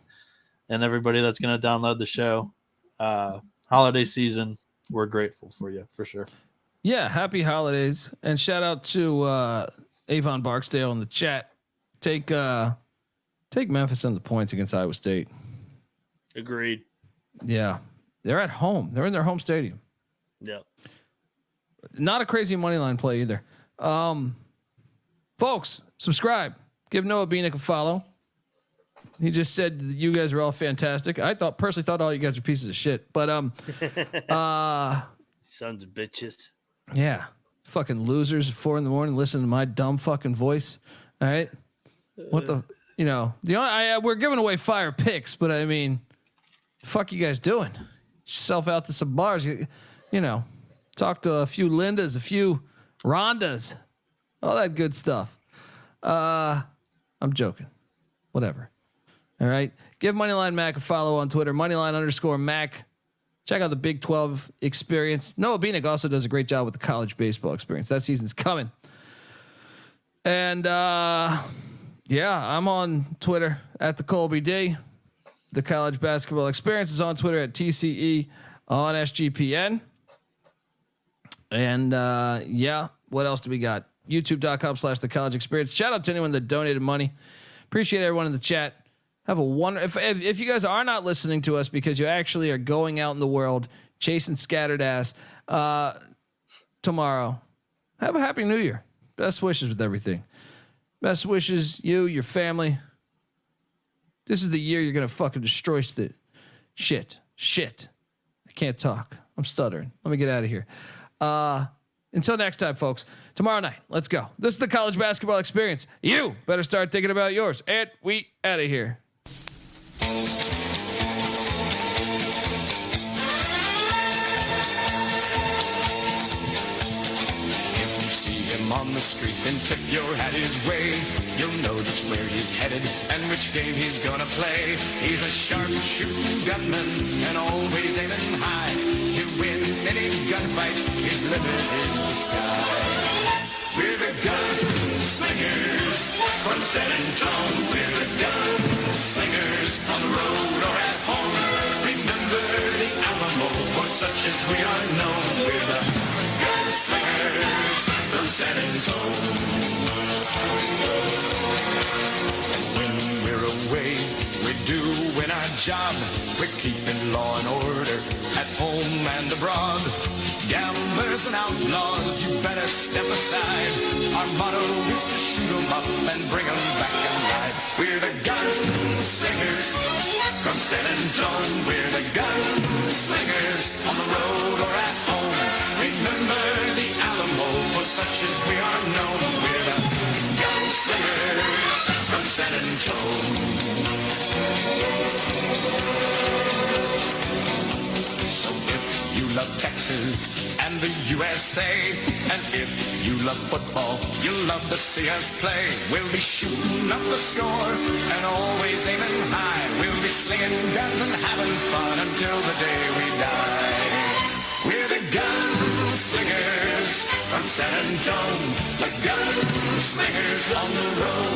And everybody that's going to download the show. Holiday season, we're grateful for you, for sure. Yeah, happy holidays. And shout out to Avon Barksdale in the chat. Take Memphis on the points against Iowa State. Agreed. Yeah. They're at home. They're in their home stadium. Yeah. Not a crazy money line play either. Folks, subscribe. Give Noah Bieniek a follow. He just said that you guys are all fantastic. I personally thought all you guys are pieces of shit, but sons of bitches. Yeah, fucking losers at 4 a.m. listening to my dumb fucking voice. All right, what the we're giving away fire picks, but I mean, fuck you guys doing? Yourself out to some bars, you know. Talk to a few Lindas, a few Rhondas, all that good stuff. I'm joking. Whatever. All right. Give Moneyline Mac a follow on Twitter, Moneyline_Mac. Check out the Big 12 experience. Noah Bieniek also does a great job with the college baseball experience. That season's coming. And yeah, I'm on Twitter at the Colby D. The college basketball experience is on Twitter at TCE on SGPN. And yeah, what else do we got? YouTube.com/the college experience. Shout out to anyone that donated money. Appreciate everyone in the chat. Have a wonderful. If you guys are not listening to us because you actually are going out in the world chasing scattered ass tomorrow, have a happy New Year. Best wishes with everything. Best wishes, you, your family. This is the year you're gonna fucking destroy shit. I can't talk. I'm stuttering. Let me get out of here. Until next time, folks. Tomorrow night, let's go. This is the college basketball experience. You better start thinking about yours. And we out of here. On the street, then tip your hat his way. You'll notice where he's headed and which game he's gonna play. He's a sharpshooting gunman and always aiming high. To win any gunfight, his limit is the sky. We're the gunslingers from San Antonio. We're the gunslingers on the road or at home. Remember the Alamo, for such as we are known. We're the gunslingers from San Antonio. When we're away, we do win our job. We're keeping law and order at home and abroad. Gamblers and outlaws, you better step aside. Our motto is to shoot 'em up and bring 'em back alive. We're the gunslingers from San Antonio. We're the gunslingers on the road or at home. Remember the Alamo, for such as we are known. We're the gunslingers from San Antonio. So if you love Texas and the USA, and if you love football, you'll love to see us play. We'll be shooting up the score and always aiming high. We'll be slinging guns and having fun until the day we die. We're the gunslingers from San Antonio, the gunslingers on the road.